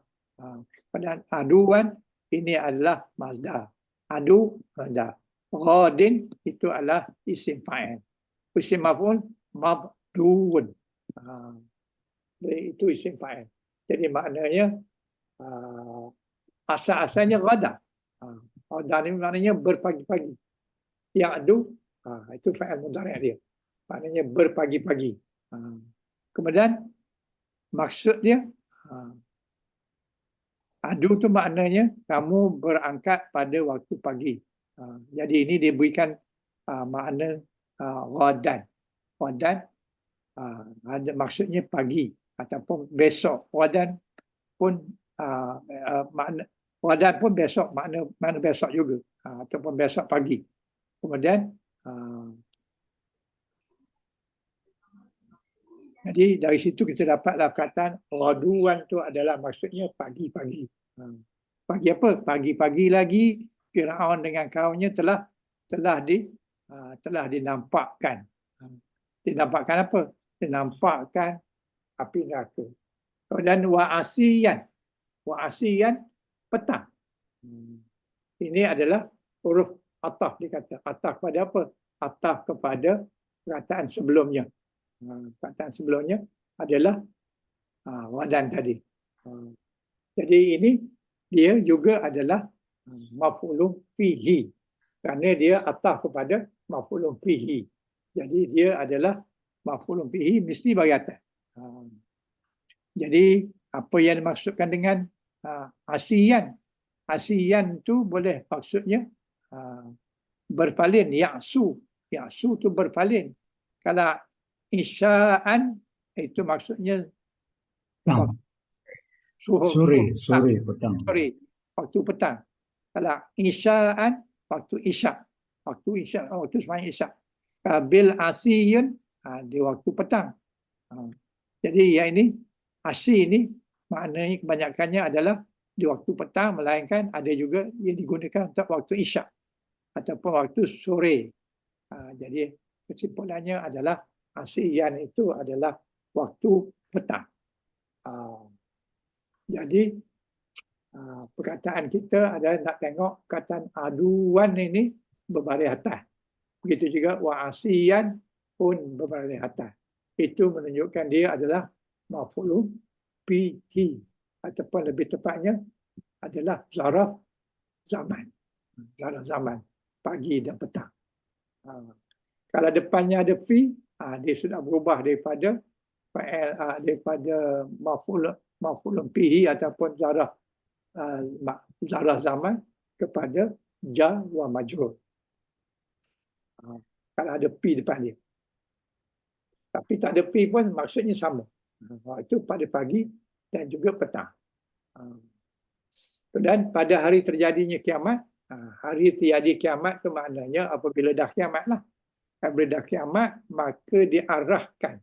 Kemudian aduan ini adalah masdar. Adu masdar. Ghadin itu adalah isim fa'il. Isim maf'ul mabduun. Itu isim fa'il. Jadi maknanya asal-asalnya ghada. Ghada ni maknanya berpagi-pagi. Ya'du itu fa'il mudhari' dia. Maknanya berpagi-pagi. Kemudian maksud dia adu tu maknanya kamu berangkat pada waktu pagi. Jadi ini diberikan makna ghadan. Ghadan ada maksudnya pagi ataupun besok. Ghadan pun makna ghadan pun besok, makna besok juga ataupun besok pagi. Kemudian jadi dari situ kita dapatlah kataan ghaduan tu adalah maksudnya pagi-pagi. Pagi apa? Pagi-pagi lagi Firaun dengan kaumnya telah dinampakkan. Dinampakkan apa? Dinampakkan api neraka. Dan wa'asiyan. Wa'asiyan petang. Ini adalah huruf ataf dikata. Ataf kepada apa? Ataf kepada perkataan sebelumnya. Perkataan sebelumnya adalah wadan tadi. Jadi ini dia juga adalah maf'ulun fihi. Kerana dia ataf kepada maf'ulun fihi. Jadi dia adalah maf'ulun fihi mesti bagi atas. Jadi apa yang dimaksudkan dengan asiyan? Asiyan tu boleh maksudnya berpaling, ya'su. Ya'su tu berpaling. Kalau isya'an itu maksudnya sore petang. Sore, waktu petang. Kalau isya'an, waktu isyak. Waktu sembahyang isyak. Bil asiyun, di waktu petang. Jadi yang ini, asi ini maknanya kebanyakannya adalah di waktu petang, melainkan ada juga yang digunakan untuk waktu isyak ataupun waktu sore. Jadi kesimpulannya adalah asiyan itu adalah waktu petang. Jadi perkataan kita adalah nak tengok perkataan aduan ini berbaris atas. Begitu juga wa'asiyan pun berbaris atas. Itu menunjukkan dia adalah maf'ulun bihi ataupun lebih tepatnya adalah zaraf zaman. Zaraf zaman pagi dan petang. Kalau depannya ada fi, dia sudah berubah daripada fa'il daripada maf'ulun bihi ataupun zaraf zaman kepada jar wa majrur. Kalau ada pi depan dia. Tapi tak ada pi pun maksudnya sama. Itu pada pagi dan juga petang. Dan pada hari terjadinya kiamat, hari terjadi kiamat itu maknanya apabila dah kiamat lah. Apabila dah kiamat, maka diarahkan.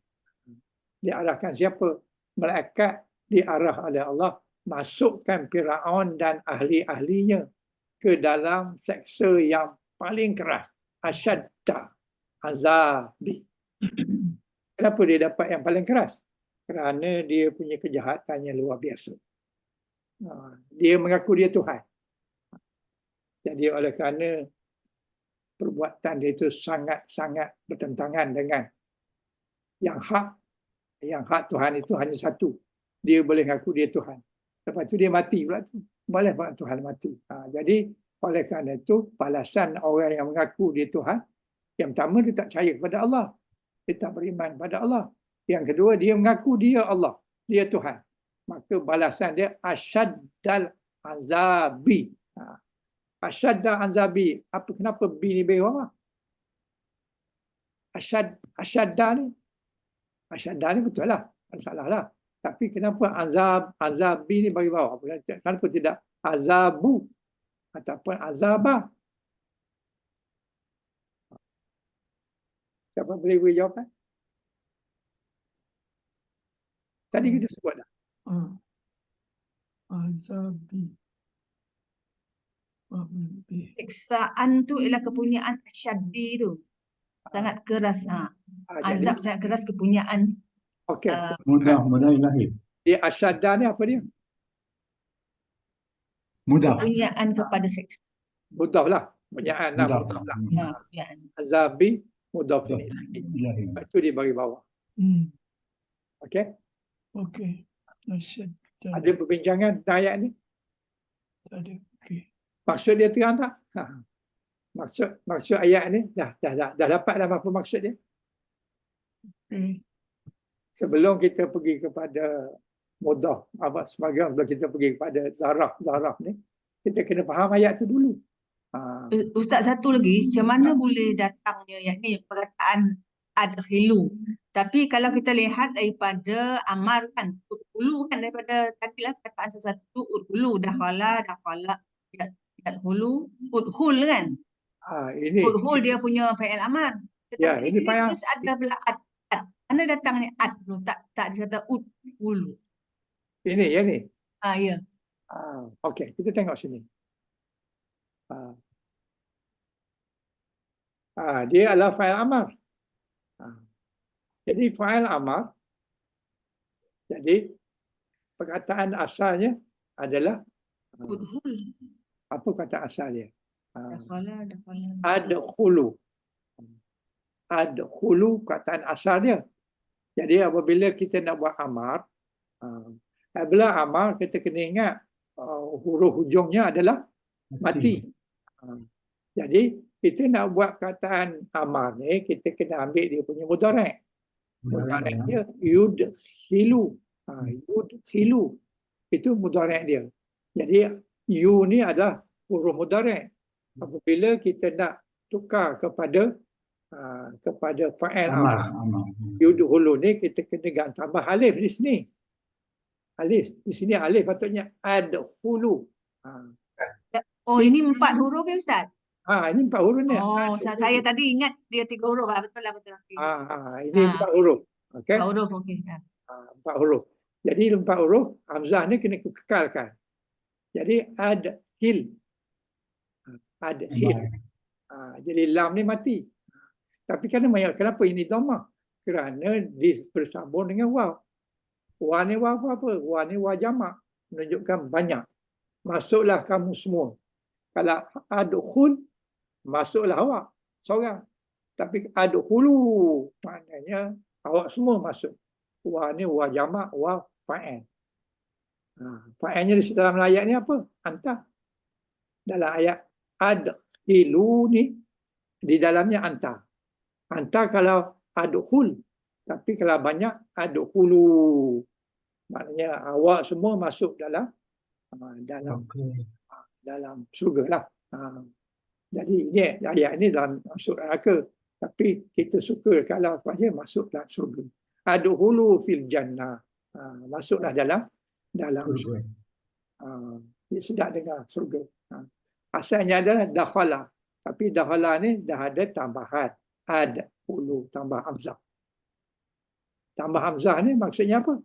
Diarahkan siapa? Malaikat diarah oleh Allah masukkan Firaun dan ahli-ahlinya ke dalam seksa yang paling keras. Asyadda azabi. Kenapa dia dapat yang paling keras? Kerana dia punya kejahatan yang luar biasa. Dia mengaku dia Tuhan. Jadi oleh kerana perbuatan dia itu sangat-sangat bertentangan dengan yang hak Tuhan itu hanya satu. Dia boleh mengaku dia Tuhan. Lepas itu dia mati pula tu. Boleh Tuhan mati. Jadi oleh kerana itu balasan orang yang mengaku dia Tuhan, yang pertama dia tak percaya kepada Allah. Dia tak beriman pada Allah. Yang kedua dia mengaku dia Allah, dia Tuhan. Maka balasan dia asyaddal azabi. Asyadda azabi. Kenapa bi ni bawah? Asyadda ni betul lah. Tak salah lah. Tapi kenapa azabi ni bagi bawah? Kenapa tidak azabu ataupun azabah? Siapa boleh beri jawapan? Tadi kita sebut dah. Azabi. Azabi. Siksaan tu ialah kepunyaan asyaddi tu. Sangat keras. Azab sangat keras kepunyaan. Okey. Mudah ilahi. Dia asyadda ni apa dia? Mudah. Kepunyaan kepada siksa. Mudhaf lah. Punyaan lah. Mudah. Mudhaf lah. Kepunyaan. Azabi mudhaf ilaih. Ilahi. Itu di bagi bawah. Okey. Okey. Asyad. Ada perbincangan tentang ayat ni? Tak ada. Okey. Maksud dia terang tak? Maksud ayat ni dah dapat dah apa maksud dia? Okey. Sebelum kita pergi kepada mudhaf apa sebelum kita pergi kepada zarah ni, kita kena faham ayat tu dulu. Ustaz, satu lagi, macam mana boleh datangnya yang ni perkataan adkhilu. Tapi kalau kita lihat daripada amar kan, udhulu kan, daripada tadilah perkataan sesuatu udhulu, dakhala, yadkhulu, udhul kan. Ini Udhul dia punya fa'il amar. Ya, Tetapi ini di sini fa'il. terus ada pula ad. Mana datangnya ad tu? Tak disata udhulu. ini ya ni. Ya. Okey, kita tengok sini. Dia adalah fa'il amar. Jadi fa'il amar. Jadi perkataan asalnya adalah Udhul. apa kata asal dia? Dakhala. Adkhulu. Adkhulu kataan asal dia. Jadi apabila kita nak buat amar, apabila amar kita kena ingat huruf hujungnya adalah mati. Jadi kita nak buat kataan amar ni, kita kena ambil dia punya mudhari'. Mudhari' dia yudkhilu. Yudkhilu. Itu mudhari' dia. Jadi yu ni adalah huruf mudhari'. Apabila kita nak tukar kepada fa'il amar, yudkhulu ni kita kena tambah alif di sini. Alif. Di sini alif patutnya adkhulu. Oh, ini 4 huruf ya Ustaz? Ini 4 huruf ni. Oh, saya tadi ingat dia 3 huruf. Betul lah, betul. Okay. Ini 4 huruf. Okey. 4 huruf, okey. 4 huruf. Jadi 4 huruf, hamzah ni kena kekalkan. Jadi adkhil. Adkhil. Jadi lam ni mati. Tapi kenapa ini dhammah? Kerana bersambung dengan waw. Waw ni waw apa? Waw ni waw jamak. Menunjukkan banyak. Masuklah kamu semua. Kalau adkhul, masuklah awak seorang. Tapi adkhulu, maknanya awak semua masuk. Waw ni waw jamak, waw fa'il. Fa'ilnya di dalam ayat ni apa? Anta. Dalam ayat adkhilu ni, di dalamnya anta. Anta kalau adkhul, tapi kalau banyak adkhulu. Maknanya awak semua masuk dalam surga lah. Jadi ini ayat ini dalam masuk neraka. Tapi kita suka kalau saja masuk dalam surga. Adkhulu fil jannah. Masuklah dalam surga. Dia sedap dengar surga. Asalnya adalah dakhala. Tapi dakhala ni dah ada tambahan. Adkhulu tambah hamzah. Tambah hamzah ni maksudnya apa?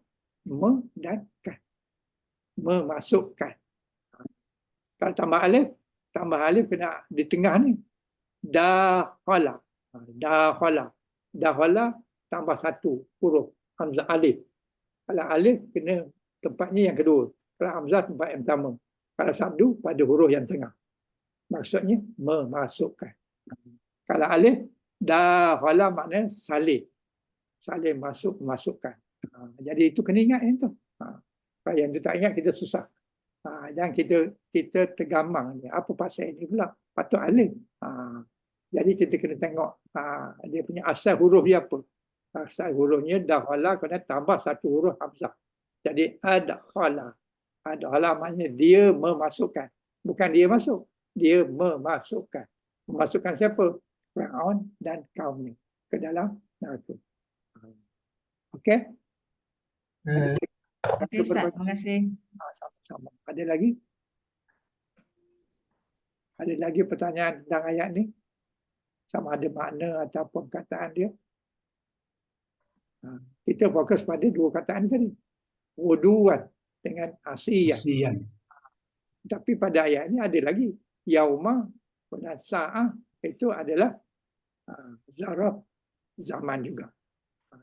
Mendankan. Memasukkan. Kalau tambah alif kena di tengah ni. Dakhala. Dakhala tambah 1 huruf hamzah alif. Kalau alif kena tempatnya yang kedua. Kalau hamzah tempat yang pertama. Kalau sabdu pada huruf yang tengah. Maksudnya memasukkan. Kalau alif, dakhala maknanya salih. Salih masukkan. Jadi itu kena ingat yang tu. Kalau yang tu tak ingat kita susah. Dan kita tergamang ni. Apa pasal ini pula? Patut alif. Jadi kita kena tengok dia punya asal huruf dia apa. Asal hurufnya dakhala kena tambah 1 huruf hamzah. Jadi adkhala. Adkhala maknanya dia memasukkan. Bukan dia masuk. Dia memasukkan. Memasukkan siapa? Fir'aun dan kaumnya ke dalam neraka. Okey? Okey Ustaz, terima kasih. Sama-sama. Ada lagi? Ada lagi pertanyaan tentang ayat ni? Sama ada makna ataupun kataan dia? Kita fokus pada 2 kataan tadi. Wuduan. dengan asiyan. Kesian. Tapi pada ayat ini ada lagi yauma dan sa'ah itu adalah zaraf zaman juga.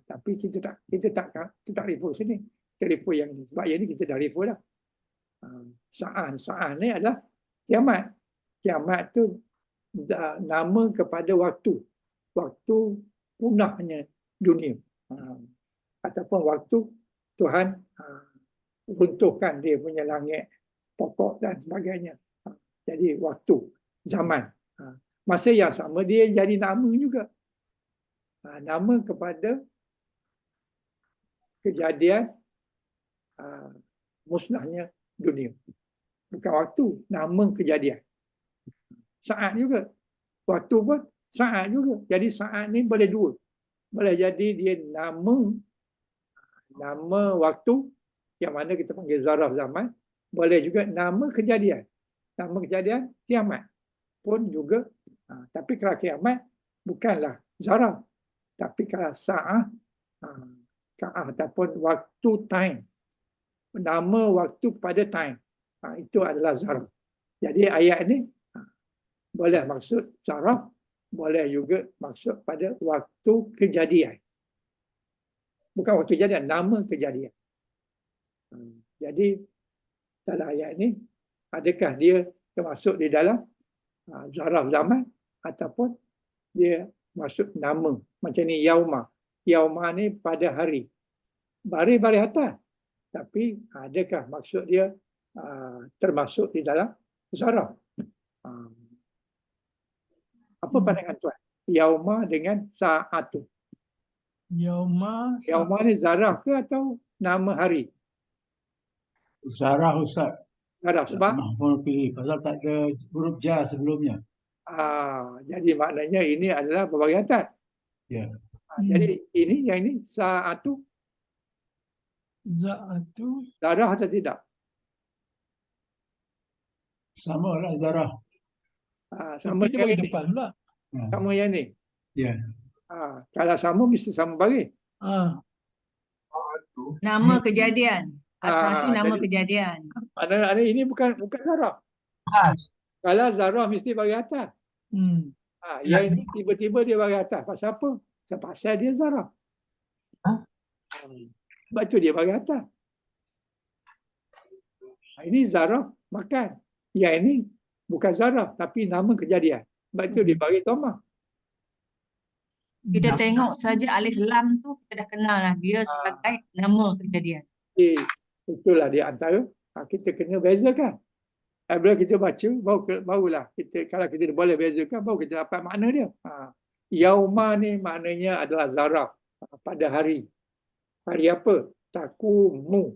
Tapi kita tak refer sini. Kita refer yang ni. Sebab yang ni kita dah refer dah. Sa'ah ni adalah kiamat. Kiamat tu nama kepada waktu. Waktu punahnya dunia. Ataupun waktu Tuhan runtuhkan dia punya langit, pokok dan sebagainya. Jadi waktu, zaman. Masa yang sama dia jadi nama juga. Nama kepada kejadian musnahnya dunia. Bukan waktu, nama kejadian. Saat juga. Waktu pun saat juga. Jadi saat ni boleh dua. Boleh jadi dia nama waktu yang mana kita panggil zaraf zaman. Boleh juga nama kejadian. Nama kejadian kiamat pun juga. Tapi kalau kiamat bukanlah zaraf. Tapi kalau sa'ah ataupun waktu, time. Nama waktu kepada time. Itu adalah zaraf. Jadi ayat ini boleh maksud zaraf. Boleh juga maksud pada waktu kejadian. Bukan waktu kejadian, nama kejadian. Jadi dalam ayat ini, adakah dia termasuk di dalam zaraf zaman ataupun dia masuk nama. Macam ni yauma. Yauma ni pada hari. Baris-baris atas. Tapi adakah maksud dia termasuk di dalam zaraf? Apa pandangan tuan? Yauma dengan sa'atu. Yauma Yauma ni zaraf ke atau nama hari? Zarah Ustaz. Zaraf sebab Mahmud pilih. Pasal tak ada huruf jar sebelumnya. jadi maknanya ini adalah berbagai atas. Ya. Jadi yang ini sa'atu Za'atu zaraf atau tidak? Sama lah Zarah. Sama tapi dia bagi dengan ini. depan pula. Sama yang ni. Ya. Kalau sama mesti sama baris. Nama kejadian. Satu nama jadi- kejadian. Maknanya ini bukan zaraf. Kalau zaraf mesti bagi atas. Yang ini tiba-tiba dia bagi atas. Pasal apa? Pasal dia zaraf. Sebab tu dia bagi atas. Ini zaraf makan. Yang ini bukan zaraf tapi nama kejadian. Sebab tu dia bagi tomah. Kita tengok saja alif lam tu kita dah kenal lah dia sebagai nama kejadian. Itulah dia antara kita kena bezakan. Bila kita baca barulah kita, kalau kita boleh bezakan baru kita dapat makna dia. Yauma ni maknanya adalah zaraf pada hari. Hari apa? Takumu.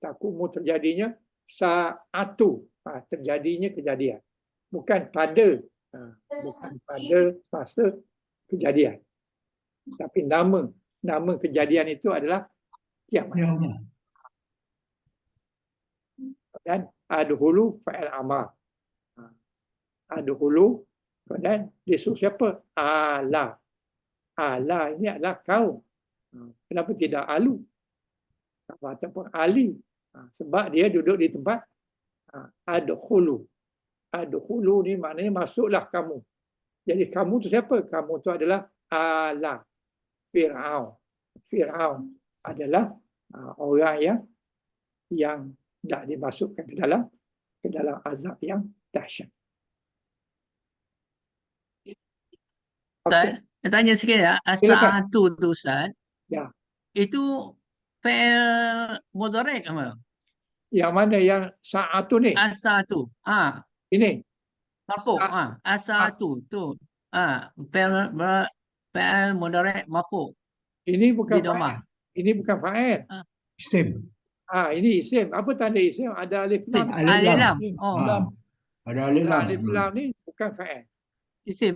Takumu terjadinya sa'atu. Terjadinya kejadian. Bukan pada masa kejadian. Tapi nama kejadian itu adalah kiamat. Ya. Dan adhulu fa'il amar. Adhulu dan disuruh siapa? Ala. Ala ini adalah kaum. Kenapa tidak alu? Ataupun ali. Sebab dia duduk di tempat adhulu. Adhulu ni maknanya masuklah kamu. Jadi kamu tu siapa? Kamu tu adalah ala. Fir'aun. Fir'aun adalah orang yang dah dimasukkan ke dalam azab yang dahsyat. Ustaz, saya tanya sikit ya. Silakan. Sa'atu tu Ustaz. Ya. Itu fi'il mudhari' apa? Yang mana yang sa'atu ni? Asatu. Ini. Marfu. Asatu tu. Fi'il mudhari' marfu. Ini bukan Di domah. fa'il. Ini bukan fa'il. Isim. Ini isim. Apa tanda isim? Ada alif lam. Alif lam. Oh, Ha. lam. Ada alif lam. Alif lam ni bukan fa'il. Isim.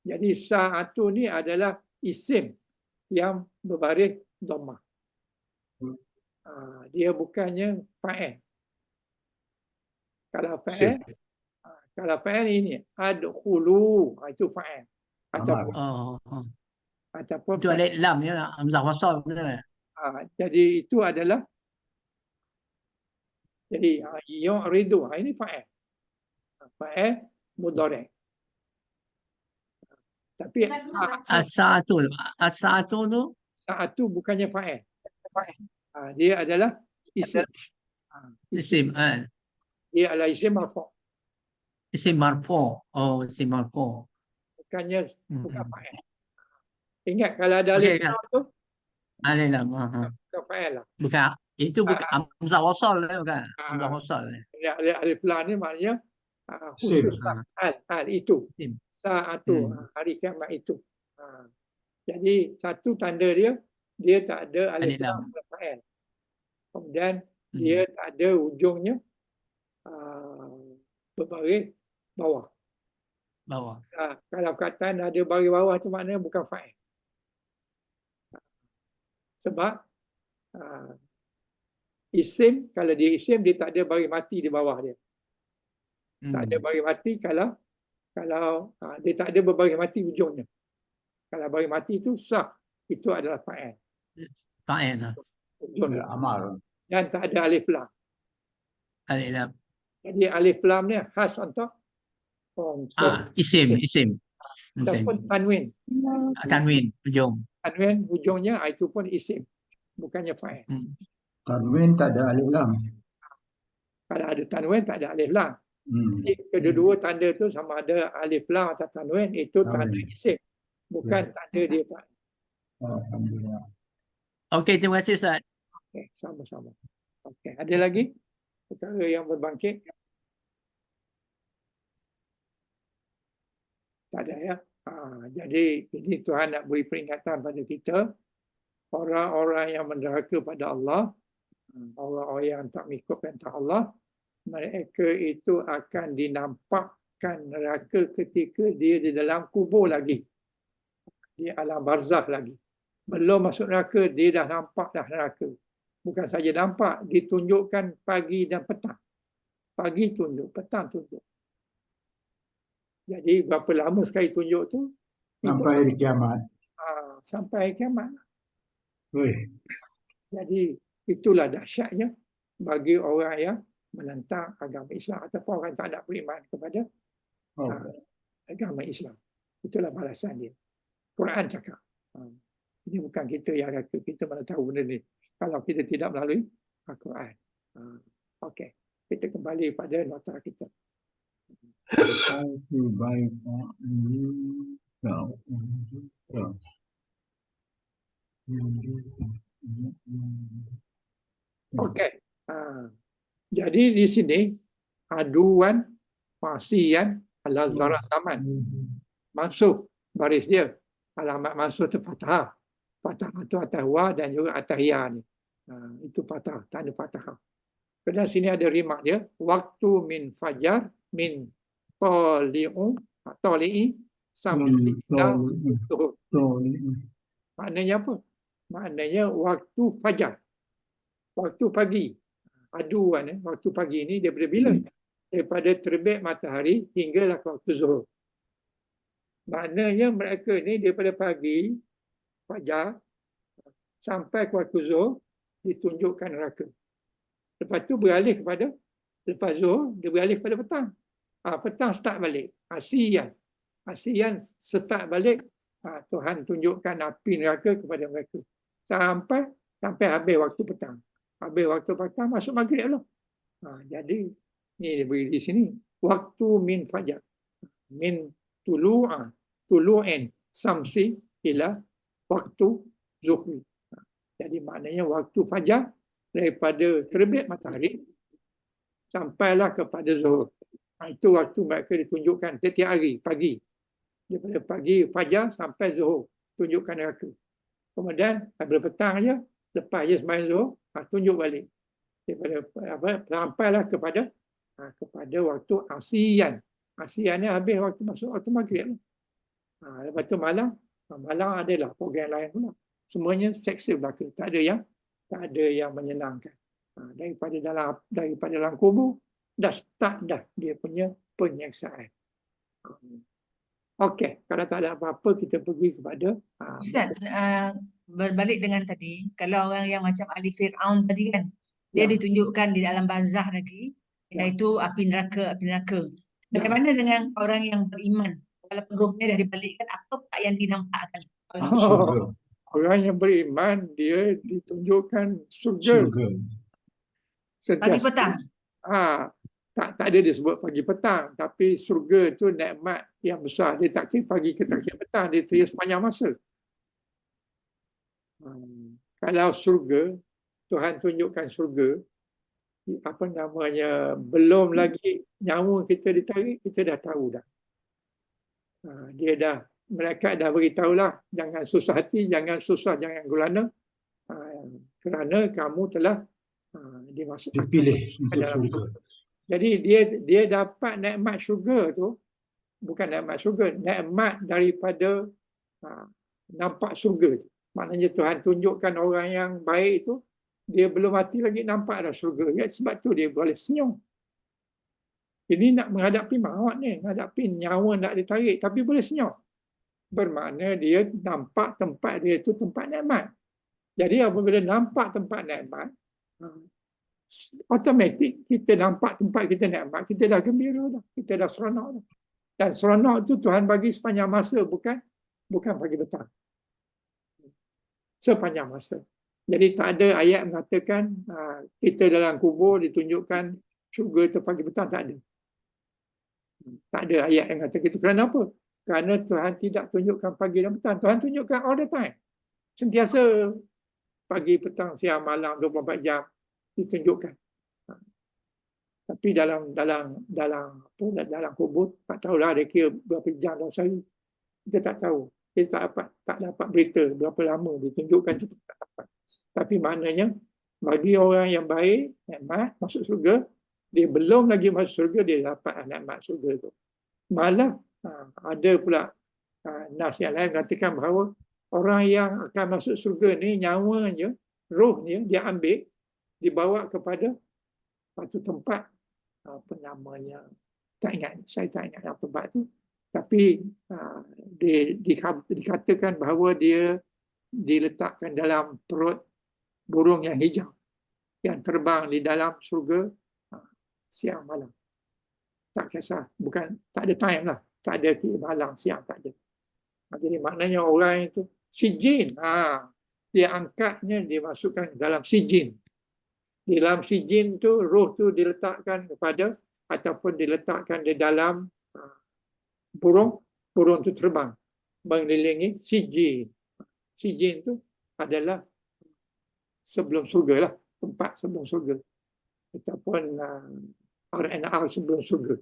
Jadi sa'atu ni adalah isim yang berbaris dhammah. Dia bukannya fa'il. Kalau fa'il, ini adkhulu, itu fa'il. Ataupun Itu alif lam ya. Hamzah wasal. jadi itu adalah Jadi yu'ridu ini fa'il. Fa'il mudhari'. Tapi Asa tu saat tu bukannya fa'il. Dia adalah isim. isim. Dia adalah isim marfu'. Isim marfu. Oh, isim marfu. Bukan Hmm. fa'il. Ingat kalau ada Okey, alif lam tu Alif lam. bukan fa'il lah. Bukan. Itu bukan hamzah wasal bukan. Hamzah Ah. wasal. Alif lam ni maknanya Isim. khusus hal itu. Isim. Saatu hari kiamat itu. Jadi satu tanda dia tak ada alif Alif lam. lam fa'il. Kemudian dia tak ada ujungnya berbaris bawah. Bawah. Kalau kataan ada baris bawah tu maknanya bukan fa'il. Sebab isim, kalau dia isim dia tak ada baris mati di bawah dia. Tak ada baris mati kalau dia tak ada berbaris mati ujungnya. Kalau baris mati itu sah, itu adalah fa'il. Fa'il lah. Ujung. Amal. Dan tak ada alif lam. Alif lam. Jadi alif lam ni khas untuk Isim. ataupun tanwin. Tanwin ujung. Tanwin ujungnya itu pun isim, bukannya fa'il. Tanwin tak ada alif lam. Kalau ada tanwin tak ada alif lam. Jadi kedua-dua tanda tu sama ada alif lam atau tanwin itu tanda isim, bukan tanda dia fa'il. Alhamdulillah. Okey, terima kasih Ustaz. Okey, sama-sama. Okey, ada lagi perkara yang berbangkit? Tak ada ya. Jadi ini Tuhan nak beri peringatan pada kita, orang-orang yang menderhaka pada Allah, orang-orang yang tak mengikut perintah Allah, mereka itu akan dinampakkan neraka ketika dia di dalam kubur lagi, di alam barzakh lagi. Belum masuk neraka, dia dah nampak dah neraka. Bukan saja nampak, ditunjukkan pagi dan petang. Pagi tunjuk, petang tunjuk. Jadi berapa lama sekali tunjuk tu? Sampai hari kiamat. Sampai hari kiamat. Weh. Jadi itulah dahsyatnya bagi orang yang menentang agama Islam ataupun orang tak nak beriman kepada agama Islam. Itulah balasan dia. Quran cakap. Ini bukan kita yang kata, kita mana tahu benda ni. Kalau kita tidak melalui Al-Quran. Okey, kita kembali pada nota kita. Okey. Jadi di sini aduan fasiyan ala zarah zaman. Mansuh baris dia. Alamat mansuh itu fathah. Fathah itu atas wa dan juga atas ya ni. Itu fathah, tanda fathah. Pada sini ada rimak dia. Waktu min fajar min tali'u tali'i samsi ila zuhur. Maknanya apa? Maknanya waktu fajar. Waktu pagi. Aduan waktu pagi ini daripada bila? Daripada terbit matahari hinggalah waktu zuhur. Maknanya mereka ini daripada pagi fajar sampai ke waktu zuhur ditunjukkan neraka. Lepas tu beralih kepada lepas zuhur dia beralih kepada petang. Petang start balik. Asiyan start balik. Tuhan tunjukkan api neraka kepada mereka. Sampai habis waktu petang. Habis waktu petang masuk maghrib lah. Jadi ni dia beri di sini. Waktu min fajar. Min tulu'in samsi ila waktu zuhri. Jadi maknanya waktu fajar daripada terbit matahari sampailah kepada zuhur. Itu waktu mereka ditunjukkan setiap hari pagi. Daripada pagi fajar sampai zuhur tunjukkan neraka. Kemudian daripada petang aja, lepas je sembahyang zuhur, tunjuk balik. Daripada sampailah kepada waktu asiyan. Asiyan ni habis waktu masuk waktu maghrib. Lepas tu malam adalah program lain pula. Semuanya seksa belaka. Tak ada yang menyenangkan. Daripada dalam kubur dah start dah dia punya penyiksaan. Okey, kalau tak ada apa-apa kita pergi kepada Ustaz, berbalik dengan tadi, kalau orang yang macam ahli Fir'aun tadi kan, Dia Ya. ditunjukkan di dalam barzah lagi, Ya. iaitu api neraka, api neraka. Bagaimana dengan orang yang beriman? Walaupun rohnya dah dibalikkan, apa tak yang dinampakkan? Syurga. Orang yang beriman dia ditunjukkan surga Syurga. Pagi sentiasa. petang. Tak ada disebut pagi petang, tapi surga tu nikmat yang besar. Dia tak kira pagi ke tak kira petang, dia kira sepanjang masa. Kalau surga, Tuhan tunjukkan surga, apa namanya, belum lagi nyawa kita ditarik, kita dah tahu dah. Dia dah, mereka dah beritahulah, jangan susah hati, jangan susah, jangan gulana, kerana kamu telah dimasukkan Dipilih untuk dalam syurga. Jadi dia dapat nikmat syurga tu, bukan nikmat syurga, nikmat daripada nampak syurga tu. Maknanya Tuhan tunjukkan orang yang baik tu, dia belum mati lagi nampak dah syurga. Ya, sebab tu dia boleh senyum. Ini nak menghadapi maut ni, menghadapi nyawa nak ditarik, tapi boleh senyum. Bermakna dia nampak tempat dia tu tempat nikmat. Jadi apabila nampak tempat nikmat, automatik kita nampak tempat kita nikmat, kita dah gembira dah, kita dah seronok dah. Dan seronok tu Tuhan bagi sepanjang masa, bukan pagi petang. Sepanjang masa. Jadi tak ada ayat mengatakan kita dalam kubur ditunjukkan syurga tu pagi petang, tak ada. Tak ada ayat yang kata gitu. Kerana apa? Kerana Tuhan tidak tunjukkan pagi dan petang. Tuhan tunjukkan all the time. Sentiasa pagi, petang, siang, malam, 24 jam ditunjukkan. Tapi dalam kubur tak tahulah ada kira berapa jam dalam sehari. Kita tak tahu. Kita tak dapat berita berapa lama ditunjukkan, kita tak dapat. Tapi maknanya bagi orang yang baik, nikmat masuk surga, dia belum lagi masuk surga, dia dapat nikmat surga tu. Malah ada pula nas yang lain katakan bahawa orang yang akan masuk surga ni nyawanya, rohnya dia ambil, dibawa kepada satu tempat, apa namanya, saya tak ingat tempat tu, tapi dikatakan bahawa dia diletakkan dalam perut burung yang hijau yang terbang di dalam surga siang malam. Tak kisah, tak ada time lah, tak ada malam siang, tak ada. Jadi maknanya orang itu sijin, dia angkatnya, dia masukkan dalam sijin. Di dalam sijin tu roh tu diletakkan kepada ataupun diletakkan di dalam burung tu terbang mengelilingi sijin. Sijin tu adalah sebelum surga lah, tempat sebelum surga ataupun R&R sebelum surga.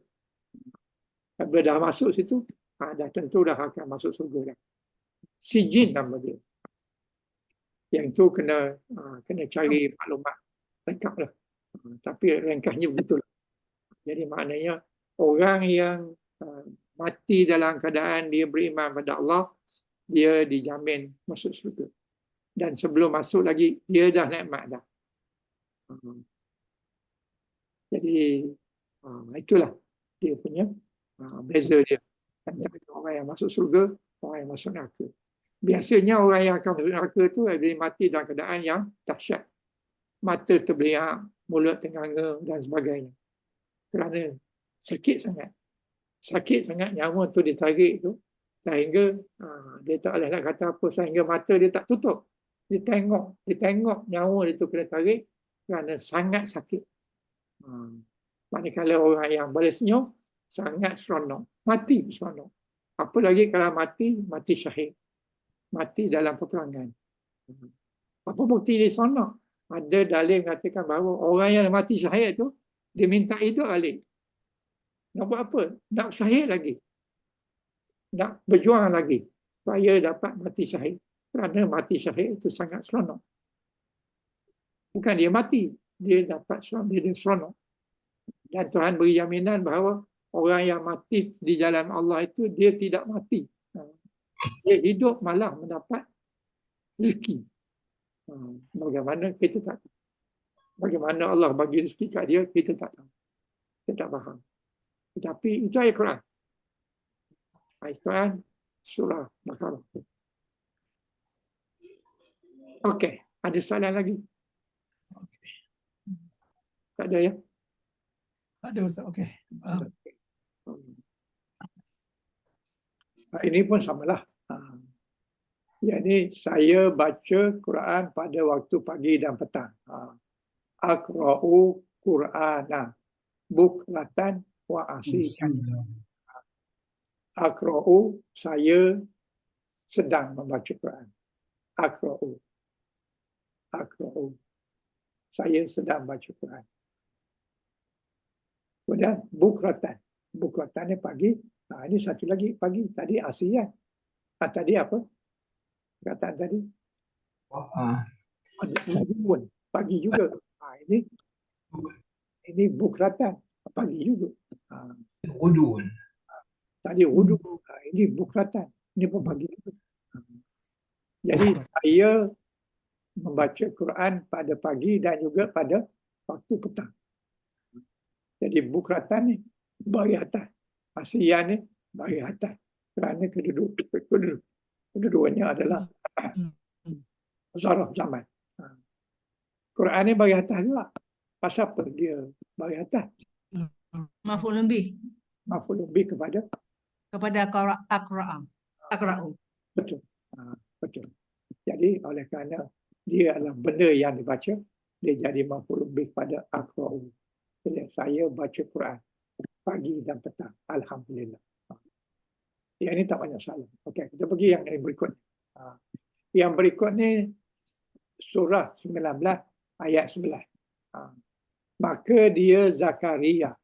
Bila dah masuk situ, dah tentu dah akan masuk surga dah. Sijin nama dia. Yang tu kena cari maklumat lengkap lah. Tapi ringkasnya begitu lah. Jadi maknanya orang yang mati dalam keadaan dia beriman pada Allah, dia dijamin masuk surga. Dan sebelum masuk lagi, dia dah nikmat dah. Jadi itulah dia punya beza dia antara orang yang masuk surga, orang yang masuk neraka. Biasanya orang yang akan masuk neraka tu dia mati dalam keadaan yang dahsyat. Mata terbeliak, mulut ternganga dan sebagainya. Kerana sakit sangat nyawa tu ditarik tu, sehingga dia tak boleh nak kata apa, sehingga mata dia tak tutup. Dia tengok nyawa dia tu kena tarik kerana sangat sakit. Manakala orang yang boleh senyum, sangat seronok. Mati seronok. Apa lagi kalau mati syahid. Mati dalam peperangan. Apa bukti dia seronok? Ada dalil mengatakan bahawa orang yang mati syahid tu, dia minta hidup balik. Nak buat apa? Nak syahid lagi. Nak berjuang lagi. Supaya dapat mati syahid. Kerana mati syahid itu sangat seronok. Bukan dia mati. Dia dapat seronok. Dan Tuhan beri jaminan bahawa orang yang mati di jalan Allah itu, dia tidak mati. Dia hidup malah mendapat rezeki. Bagaimana kita tak tahu. Bagaimana Allah bagi rezeki kat dia, kita tak tahu. Kita tak faham. Tetapi itu ayat Quran. Ayat Quran, surah Baqarah. Okey, ada soalan lagi? Tak ada ya? Ada Ustaz, okey. Faham. Ini pun samalah. Jadi saya baca Quran pada waktu pagi dan petang. Aqra'u Qur'ana bukratan wa asilan. Aqra'u, saya sedang membaca Quran. Aqra'u. Aqra'u. Saya sedang baca Quran. Kemudian bukratan. Bukratan ni pagi. Ini satu lagi pagi. Tadi asilan. Tadi apa? Perkataan tadi. Pagi juga. Ini bukratan. Pagi juga. Udun. Tadi wudu. Ini bukratan. Ini pun pagi juga. Jadi saya membaca Quran pada pagi dan juga pada waktu petang. Jadi bukratan ni bagi atas. Asian ni bagi atas. Kerana kedudukannya adalah zaraf zaman. Quran ni bagi atas juga. Pasal apa dia bagi atas? Maf'ul lebih Maf'ul lebih kepada Aqra'u. betul. Betul. Jadi oleh kerana dia adalah benda yang dibaca, dia jadi maf'ul lebih pada aqra'u. Jadi saya baca Quran pagi dan petang. Alhamdulillah. Yang ini tak banyak salah. Okey, kita pergi yang berikut. Yang berikut ni surah 19 ayat 11. Maka dia Zakaria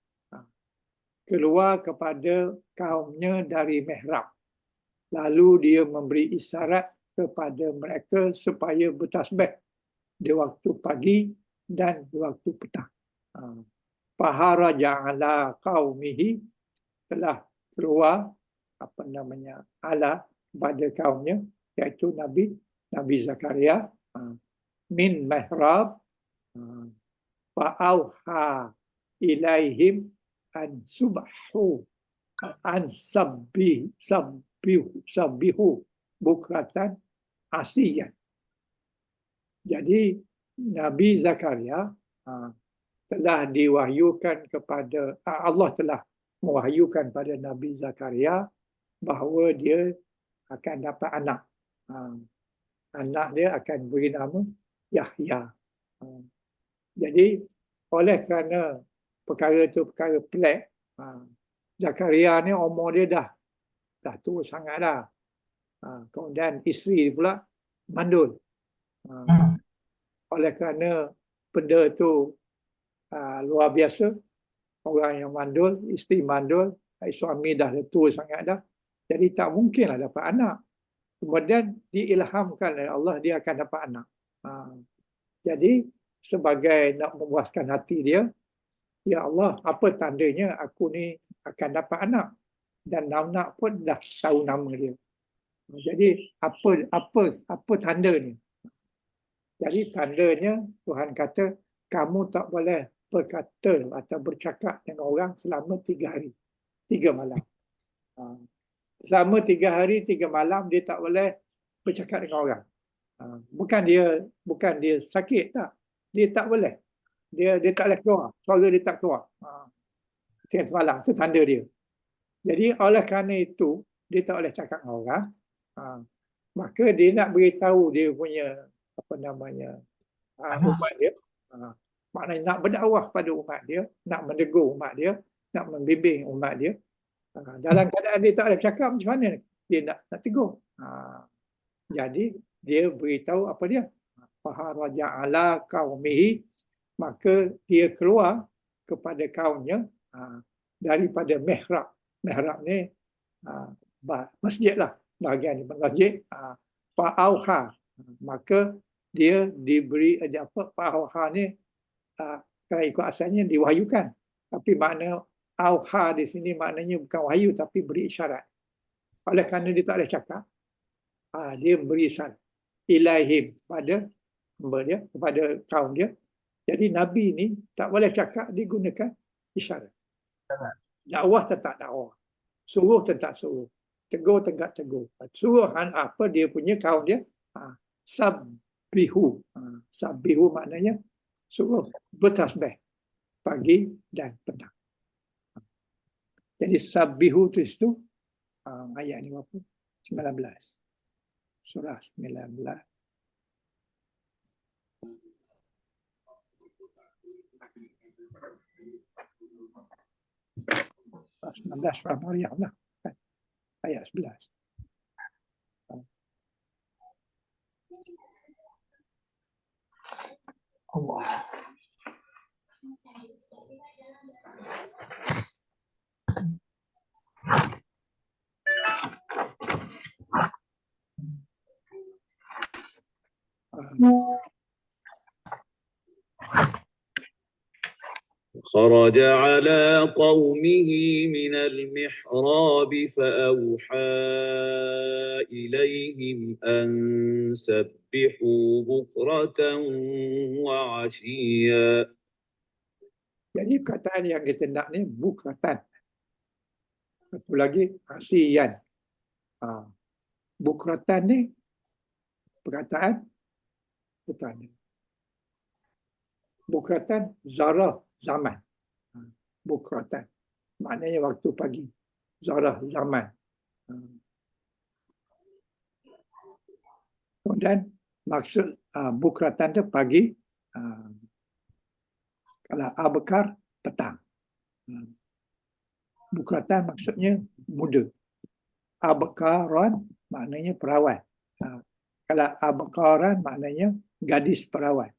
keluar kepada kaumnya dari mihrab. Lalu dia memberi isyarat kepada mereka supaya bertasbih di waktu pagi dan di waktu petang. Faharaja ala qaumihi, telah keluar ala pada kaumnya, iaitu Nabi Zakaria, min mihrab, fa'auha ilaihim an subhu an sabbihu bukratan asiyan. Jadi Nabi Zakaria telah diwahyukan kepada Allah telah mewahyukan pada Nabi Zakaria bahawa dia akan dapat anak. Anak dia akan beri nama Yahya. Jadi oleh kerana perkara itu perkara pelik, Zakaria ni umur dia dah tua sangat dah. Kemudian isteri pula mandul. Oleh kerana benda itu luar biasa, orang yang mandul, isteri mandul, suami dah tua sangat dah, jadi tak mungkinlah dapat anak. Kemudian diilhamkan oleh Allah dia akan dapat anak. Jadi sebagai nak memuaskan hati dia, ya Allah, apa tandanya aku ni akan dapat anak? Dan anak pun dah tahu nama dia. Jadi apa tanda ni? Jadi tandanya Tuhan kata kamu tak boleh berkata atau bercakap dengan orang selama 3 hari, 3 malam. Selama 3 hari 3 malam dia tak boleh bercakap dengan orang. Bukan dia sakit, tak. Dia tak boleh. Dia tak boleh keluar. Suara dia tak keluar. Semalam itu tanda dia. Jadi oleh kerana itu dia tak boleh cakap dengan orang. Maka dia nak beritahu dia punya umat dia. Maknanya nak berdakwah pada umat dia, nak menegur umat dia, nak membimbing umat dia. Dalam keadaan dia tak boleh cakap, macam mana dia nak tegur? Jadi dia beritahu apa dia? Faharaja ala qaumihi, maka dia keluar kepada kaumnya daripada mihrab. Mihrab ni masjid lah, bahagian masjid. Fa'auha, maka dia diberi fa'auha ni kalau ikut asalnya diwahyukan, tapi makna auha di sini maknanya bukan wahyu tapi beri isyarat. Oleh kerana dia tak boleh cakap, dia beri isyarat ilaihim pada dia, kepada kaum dia. Jadi Nabi ni tak boleh cakap, dia gunakan isyarat. Dakwah tetap dakwah, suruh tetap suruh, tegur tegak tegur. Suruh apa dia punya kaum dia, sabbihu. Sabbihu maknanya suruh bertasbih. pagi dan petang. Jadi sabbihu itu ayat ni berapa? 19. Surah 19. Surah 19 surah Maryam lah. Kan? Ayat 11. Allah. خرج على قومه من المحراب فأوحى إليهم أن سبحوا بكرة وعشيا. Jadi perkataan yang kita nak ni bukratan. Satu lagi asiyan. Bukratan ni perkataan petanda. Bukratan zarah zaman. Bukratan maknanya waktu pagi. Zarah zaman. Kemudian maksud bukratan tu pagi. Kalau abkar petang. Bukratan maksudnya muda. Abkaran maknanya perawan. Kalau abkaran maknanya gadis perawan.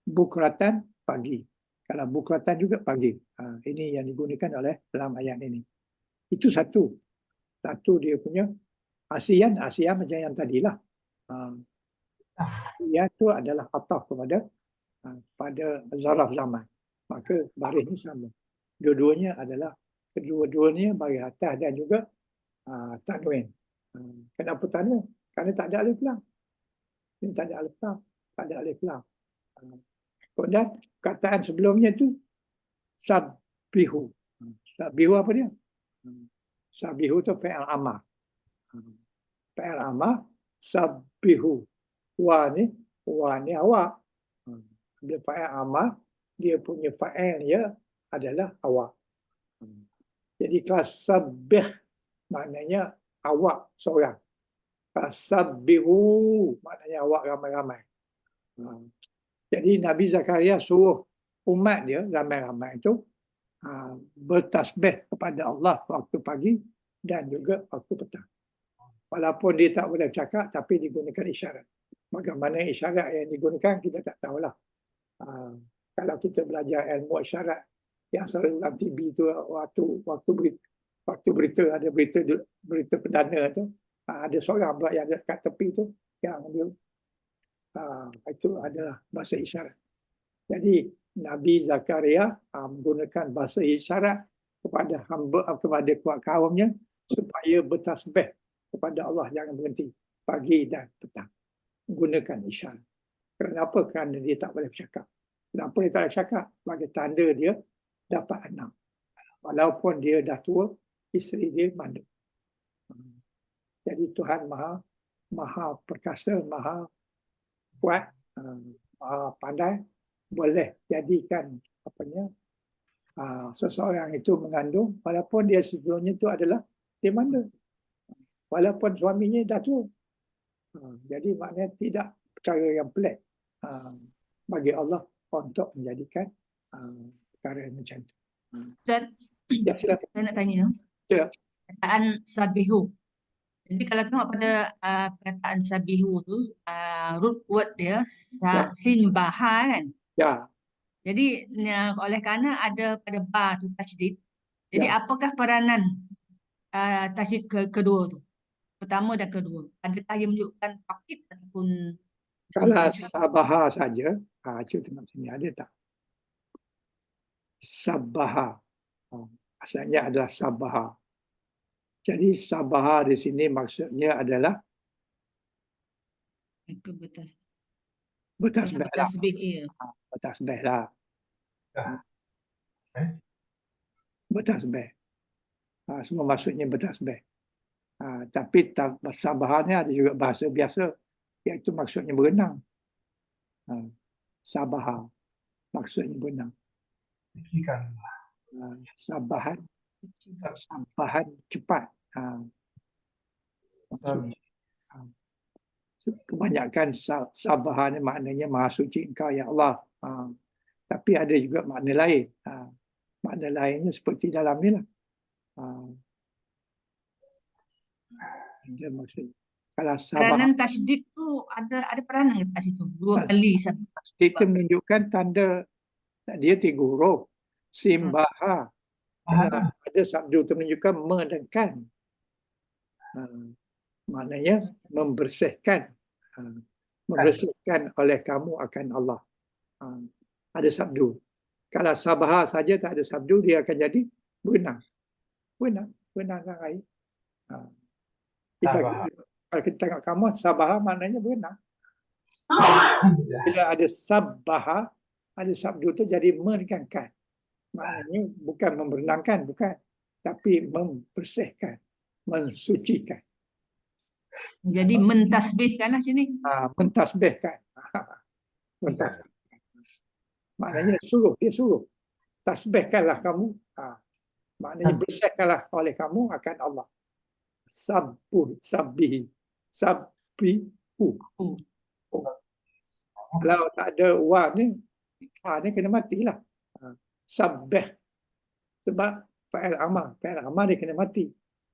Bukratan pagi. Kalau bukratan juga pagi. Ini yang digunakan oleh dalam ayat ini. Itu satu. Satu dia punya asiyan macam yang tadilah. Asiyan itu adalah ataf kepada pada zaraf zaman. Maka baris ini sama. Kedua-duanya baris atas dan juga tanwin. Kenapa tanwin? Kerana tak ada alif lam. Ini tak ada alif lam. Tak ada alif lam. Kemudian perkataan sebelumnya tu sabbihu. Sabbihu apa dia? Sabbihu tu fi'il amar. Fi'il amar sabbihu. Wa ni awak. Dia fa'il amal, dia punya fa'il dia adalah awak. Jadi kelas sabbih maknanya awak seorang. Kelas sabbihu maknanya awak ramai-ramai. Jadi Nabi Zakaria suruh umat dia ramai-ramai itu bertasbih kepada Allah waktu pagi dan juga waktu petang. Walaupun dia tak boleh cakap tapi digunakan isyarat. Bagaimana isyarat yang digunakan kita tak tahulah. Kalau kita belajar ilmu isyarat yang selalu dalam TV tu waktu berita ada berita perdana tu ada seorang pula yang ada kat tepi tu yang dia itu adalah bahasa isyarat. Jadi Nabi Zakaria menggunakan bahasa isyarat kepada kepada kaumnya supaya bertasbih kepada Allah jangan berhenti pagi dan petang. Gunakan isyarat. Kenapa? Kerana dia tak boleh bercakap. Kenapa dia tak boleh bercakap? Sebagai tanda dia dapat anak. Walaupun dia dah tua, isteri dia mandul. Jadi Tuhan maha perkasa, maha kuat, maha pandai, boleh jadikan seseorang itu mengandung walaupun dia sebelumnya itu adalah dia mandul. Walaupun suaminya dah tua. Jadi maknanya tidak perkara yang pelik bagi Allah untuk menjadikan perkara macam itu. Ustaz, Ya, silakan. saya nak tanya. Ya. Perkataan sabihu. Jadi kalau tengok pada perkataan sabihu tu, root word dia sin baha kan? Ya. Jadi oleh kerana ada pada ba tu tasydid. Jadi Ya. apakah peranan tasydid kedua tu? Pertama dan kedua. Adakah ia menunjukkan taukid ataupun Kalau sabaha saja, cuba tengok sini ada tak? Sabaha. Asalnya adalah sabaha. Jadi sabaha di sini maksudnya adalah itu betul. bertasbih lah. Tasbih ia. Bertasbih lah. Bertasbih. Semua maksudnya bertasbih. Tapi sabahannya ada juga bahasa biasa iaitu maksudnya berenang. Sabaha maksudnya berenang. Sucikan. Sabahan cepat. Sabi. Kebanyakan sabahan ni maknanya maha suci engkau ya Allah. Tapi ada juga makna lain. Makna lainnya seperti dalam ni lah. Dia maksud. Kalau sabahan Peranan tasydid tu ada peranan kat situ. 2 kali itu menunjukkan tanda dia 3 huruf. Simbaha. Ada sabdu itu menunjukkan mendekat. Maknanya membersihkan. Membersihkan oleh kamu akan Allah. Ada sabdu. Kalau sabaha saja tak ada sabdu, dia akan jadi berenang. Berenang dalam air. Kalau kita tengok kamu, sabaha maknanya berenang. Bila ada sabaha, ada sabdu tu jadi menegangkan. Maknanya bukan memberenangkan, bukan. Tapi membersihkan, mensucikan. Jadi mentasbihkan lah sini. Mentasbihkan. Mentasbihkan. Maknanya dia suruh. Tasbihkanlah kamu. Maknanya bersihkanlah oleh kamu akan Allah. Sabbihu. Kalau tak ada wa ni kena matilah. Sabbih. Sebab fa'il amal dia kena mati.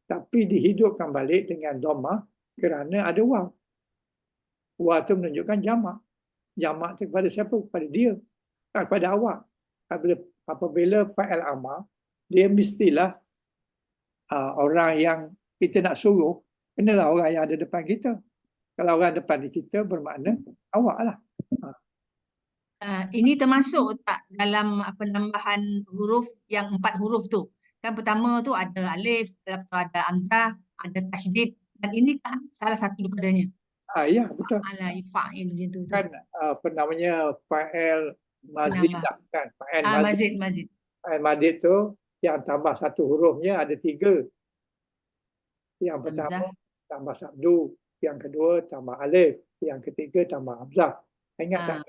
Tapi dihidupkan balik dengan dhamma kerana ada wa. Wa tu menunjukkan jamak. Jamak tu kepada siapa? Kepada dia. Kepada awak. Apabila fa'il amal, dia mestilah orang yang kita nak suruh, kenalah orang yang ada depan kita. Kalau orang depan kita bermakna awak lah. Ini termasuk tak dalam penambahan huruf yang 4 huruf tu? Kan pertama tu ada alif, lepas tu ada hamzah, ada tasydid, dan ini kan salah satu daripadanya. Ya, betul. Fa'il macam tu. Kan apa namanya fa'il mazid lah, kan? Fa'il mazid. Fa'il mazid tu yang tambah satu hurufnya ada 3. Yang pertama tambah sabdu, yang kedua tambah alif, yang ketiga tambah hamzah. Ingat tak?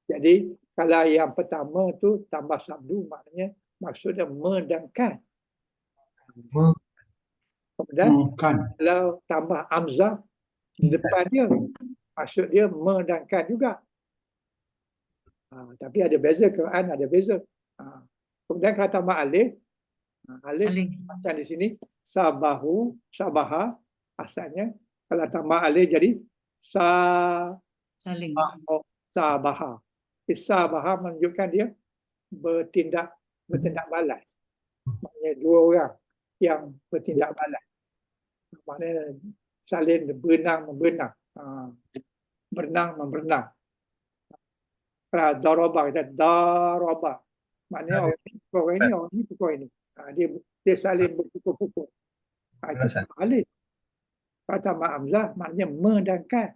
Jadi kalau yang pertama tu tambah sabdu maknanya maksudnya mendangkan. Kemudian kalau tambah hamzah depan dia maksud dia mendangkan juga. Tapi ada beza, Quran ada beza. Kemudian kalau tambah alif macam di sini sabaha asalnya, kalau tambah alif jadi sabaha. Sabaha menunjukkan dia bertindak balas. Maknanya 2 orang yang bertindak balas. Maknanya saling berenang memberenang. Berenang. Kalau darabah kita darabah. Maknanya orang ini pukul ini. Dia saling berpukul-pukul. Itu tambah alif. Kalau tambah hamzah maknanya mendangkan.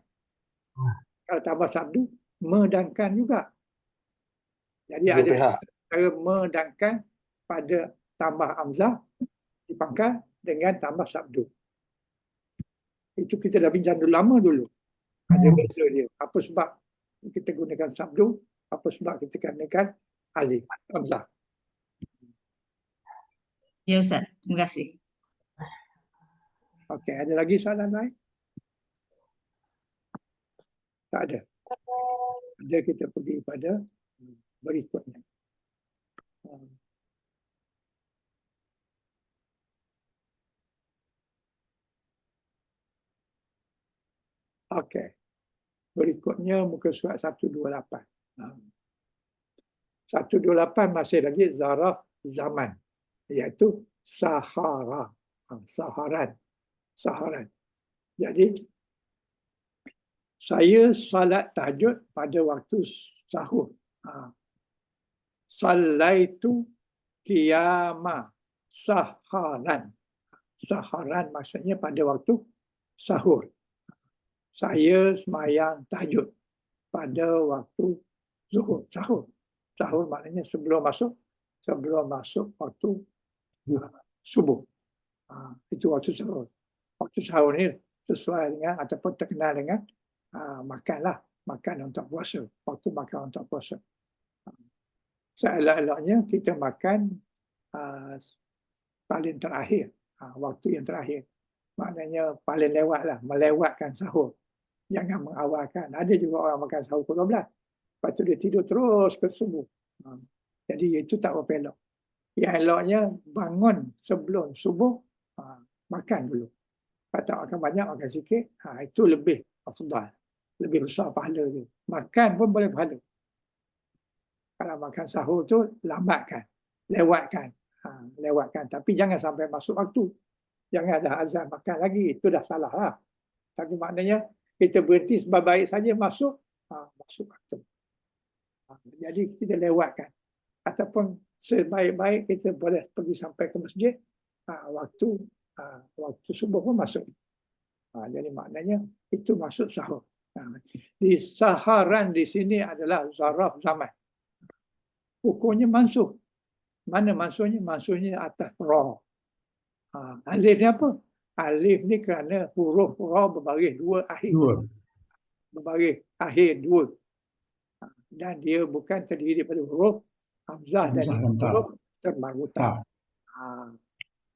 Kalau tambah sabdu mendangkan juga. Jadi ada cara mendangkan pada tambah hamzah dipangkal dengan tambah sabdu. Itu kita dah bincang lama dulu. Ada beza dia. Apa sebab kita gunakan sabdu, apa sebab kita gunakan alif, hamzah. Ya Ustaz, terima kasih. Okey, ada lagi soalan lain? Tak ada. Ada, kita pergi pada berikutnya. Okey. Berikutnya muka surat 128. 128 masih lagi zaraf zaman, iaitu sahara. Saharan. Jadi saya salat tahajud pada waktu sahur. Sallaitu qiyama saharan. Saharan maksudnya pada waktu sahur. Saya sembahyang tahajud pada waktu zuhur, sahur. Sahur maknanya sebelum masuk waktu subuh. Itu waktu sahur. Waktu sahur ni sesuai dengan ataupun terkenal dengan makan untuk puasa. Waktu makan untuk puasa. seelok-eloknya kita makan paling terakhir, waktu yang terakhir. Maknanya paling lewat lah, melewatkan sahur. Jangan mengawalkan. Ada juga orang makan sahur pukul 12. Lepas tu dia tidur terus ke subuh. Jadi itu tak berapa elok. Yang eloknya bangun sebelum subuh, makan dulu. Kalau tak makan banyak, makan sikit, itu lebih afdal. Lebih besar pahala tu. Makan pun boleh pahala. Kalau makan sahur tu, lambatkan. Lewatkan. Lewatkan. Tapi jangan sampai masuk waktu. Jangan dah azan makan lagi. Itu dah salah lah. Tapi maknanya, kita berhenti sebaik-baik saja masuk, masuk waktu. Jadi kita lewatkan. Ataupun sebaik-baik kita boleh pergi sampai ke masjid, waktu subuh pun masuk. Jadi maknanya itu masuk sahur. Di saharan di sini adalah zaraf zaman. Hukumnya mansuh. Mana mansuhnya? Mansuhnya atas ra. Alif ni apa? Alif ni kerana huruf ra berbaris dua akhir. Berbaris akhir dua. Dan dia bukan terdiri daripada huruf hamzah dan huruf termarbuta.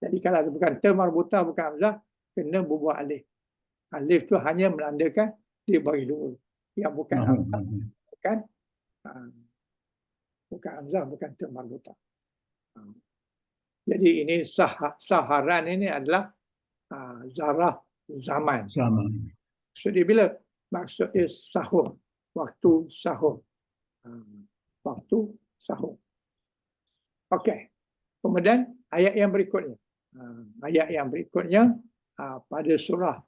Jadi kalau bukan termarbuta, bukan hamzah, kena berbuat alif. Alif tu hanya menandakan dia bagi dua. Yang bukan hamzah, bukan hamzah, bukan termarbuta. Jadi ini saharan ini adalah zarah zaman. Maksudnya bila? Maksudnya sahur. Waktu sahur. Waktu sahur. Okey. Kemudian ayat yang berikutnya. Ayat yang berikutnya pada surah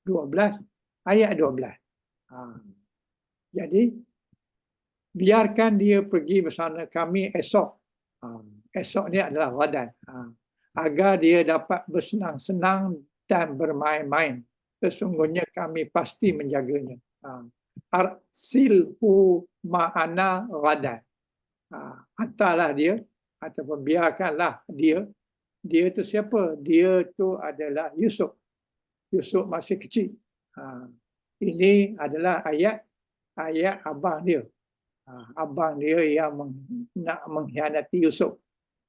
12, ayat 12. Jadi, biarkan dia pergi bersama kami esok. Esok ni adalah ghadan. Agar dia dapat bersenang-senang dan bermain-main. Sesungguhnya kami pasti menjaganya. Arsilhu ma'ana ghadan. Hantarlah dia ataupun biarkanlah dia. Dia tu siapa? Dia tu adalah Yusuf. Yusuf masih kecil. Ini adalah ayat abang dia. Abang dia yang nak mengkhianati Yusuf.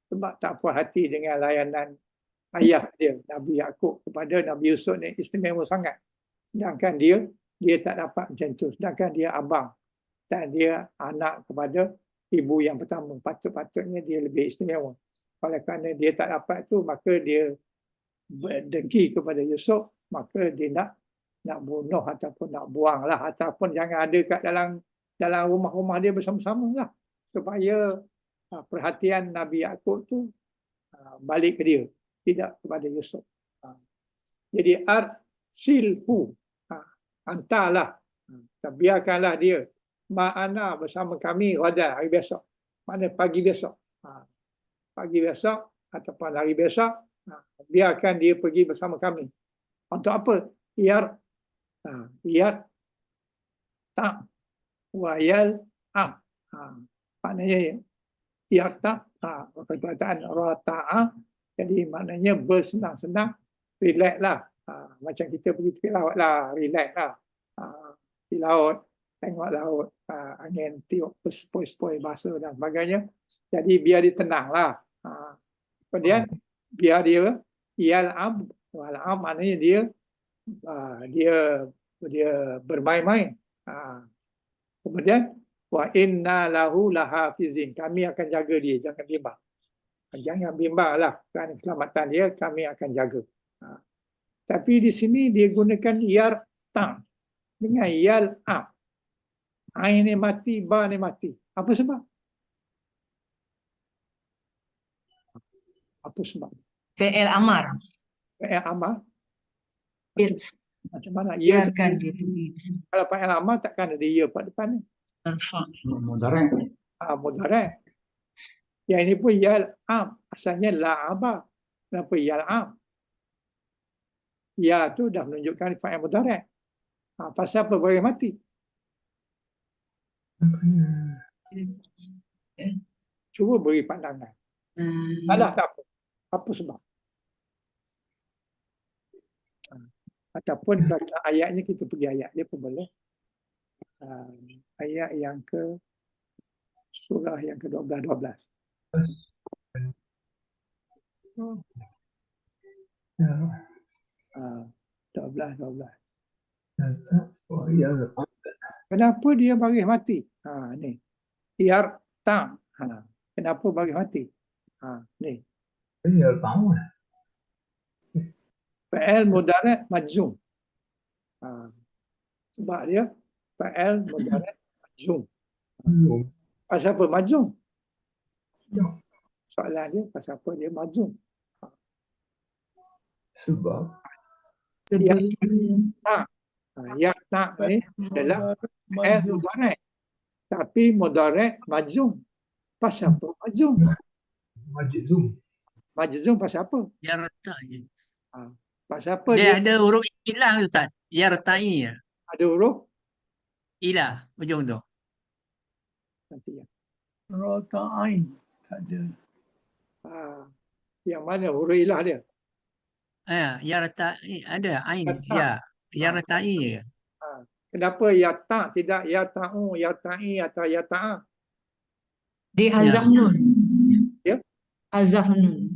Sebab tak puas hati dengan layanan ayah dia, Nabi Yaqub, kepada Nabi Yusuf ni istimewa sangat. Sedangkan dia tak dapat macam tu. Sedangkan dia abang dan dia anak kepada ibu yang pertama. Patut-patutnya dia lebih istimewa. Oleh kerana dia tak dapat tu, maka dia berdengki kepada Yusuf, maka dia nak bunuh ataupun nak buang lah, ataupun jangan ada kat dalam rumah-rumah dia bersama-sama lah, supaya perhatian Nabi Yaqub tu balik ke dia, tidak kepada Yusuf. Jadi arsilhu, hantarlah, biarkanlah dia ma'ana bersama kami ghadan, hari besok. Mana pagi besok. Pagi besok ataupun hari besok, biarkan dia pergi bersama kami. Untuk apa? Iyar tak wayal maknanya iyarta, perkataan rata'a, jadi maknanya bersenang-senang, relax lah. Macam kita pergi tepi laut lah, relax lah. Di laut, tengok laut, angin tiup, sepoi-sepoi basah dan sebagainya. Jadi biar dia tenang lah. Kemudian biar dia yal'ab, wal'ab maknanya dia bermain-main. Kemudian wa inna lahu lahafizin, kami akan jaga dia, jangan bimbang. Jangan bimbanglah, kerana keselamatan dia kami akan jaga. Tapi di sini dia gunakan yarta dengan yal'ab. Ain ni mati, ba ni mati. Apa sebab? Apa sebab? Fi'il amar. Fi'il amar. Yes. Macam mana? Ya, Biarkan dia pergi. kalau fi'il amar takkan ada ya pada depan ni. Mudarek. Mudarek. Yang ini pun yal'ab. Asalnya la'aba. Kenapa yal'ab? Ya tu dah menunjukkan fa'il mudarek. Pasal apa? Bagi mati. Cuba beri pandangan. Salah tak apa. Apa sebab? Ataupun kalau ayatnya kita pergi ayat dia pun boleh. Ayat yang ke surah yang ke-12. Ya. 12. Oh, ya. Kenapa dia bagi mati? Ni. Yarta. Kenapa bagi mati? Ni. Ya, tahu lah. Fa'al mudhari' majzum. Sebab dia fa'al mudhari' majzum. Pasal apa majzum? Soalan dia pasal apa dia majzum? Sebab Yarta ni adalah fa'al mudhari'. Tapi mudhari' majzum. Pasal apa majzum? majzum. Majzum pasal apa? Yarta je. Pasal apa Dia dia ada huruf ilah Ustaz. Yarta'i. ada huruf? Ilah ujung tu. Nanti ya. Rota'ain. Tak ada. Yang mana huruf ilah dia? Yarta'i ada ain Yarta'. ya. Yarta'i je. Kenapa yata tidak yata'u, yata'i atau yata'a? Dia hazaf nun. Ya. Hazaf nun.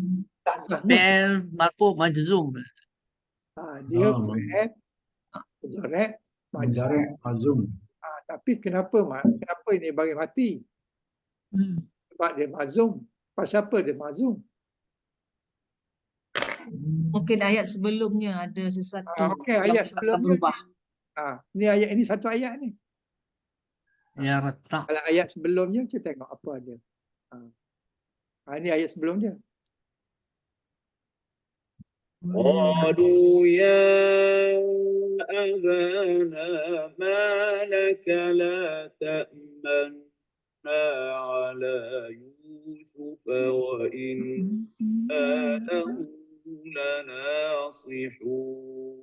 Fi'il marfu majzum. Dia fa'il mudhari' majzum. Mudhari' majzum. Tapi kenapa ini bagi mati? Sebab dia mazum. Pasal apa dia mazum? Mungkin ayat sebelumnya ada sesuatu Okey, ayat yang sebelumnya berubah. ni ayat ini satu ayat ni. Yarta'. Kalau ayat sebelumnya kita tengok apa dia. Ini ayat sebelum dia. قالوا يا أبانا ما لك لا تأمنا على يوسف وإنا له لناصحون.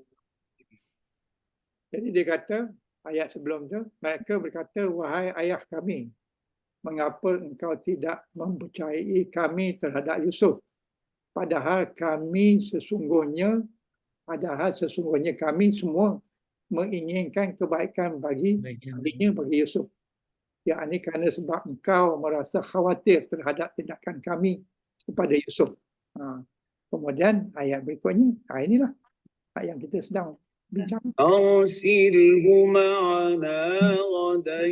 Jadi dia kata ayat sebelum tu mereka berkata wahai ayah kami, mengapa engkau tidak mempercayai kami terhadap Yusuf? Padahal sesungguhnya kami semua menginginkan kebaikan bagi Yusuf. Yakni kerana sebab engkau merasa khawatir terhadap tindakan kami kepada Yusuf. Kemudian ayat berikutnya, inilah ayat yang kita sedang bincang. أرسله معنا غدا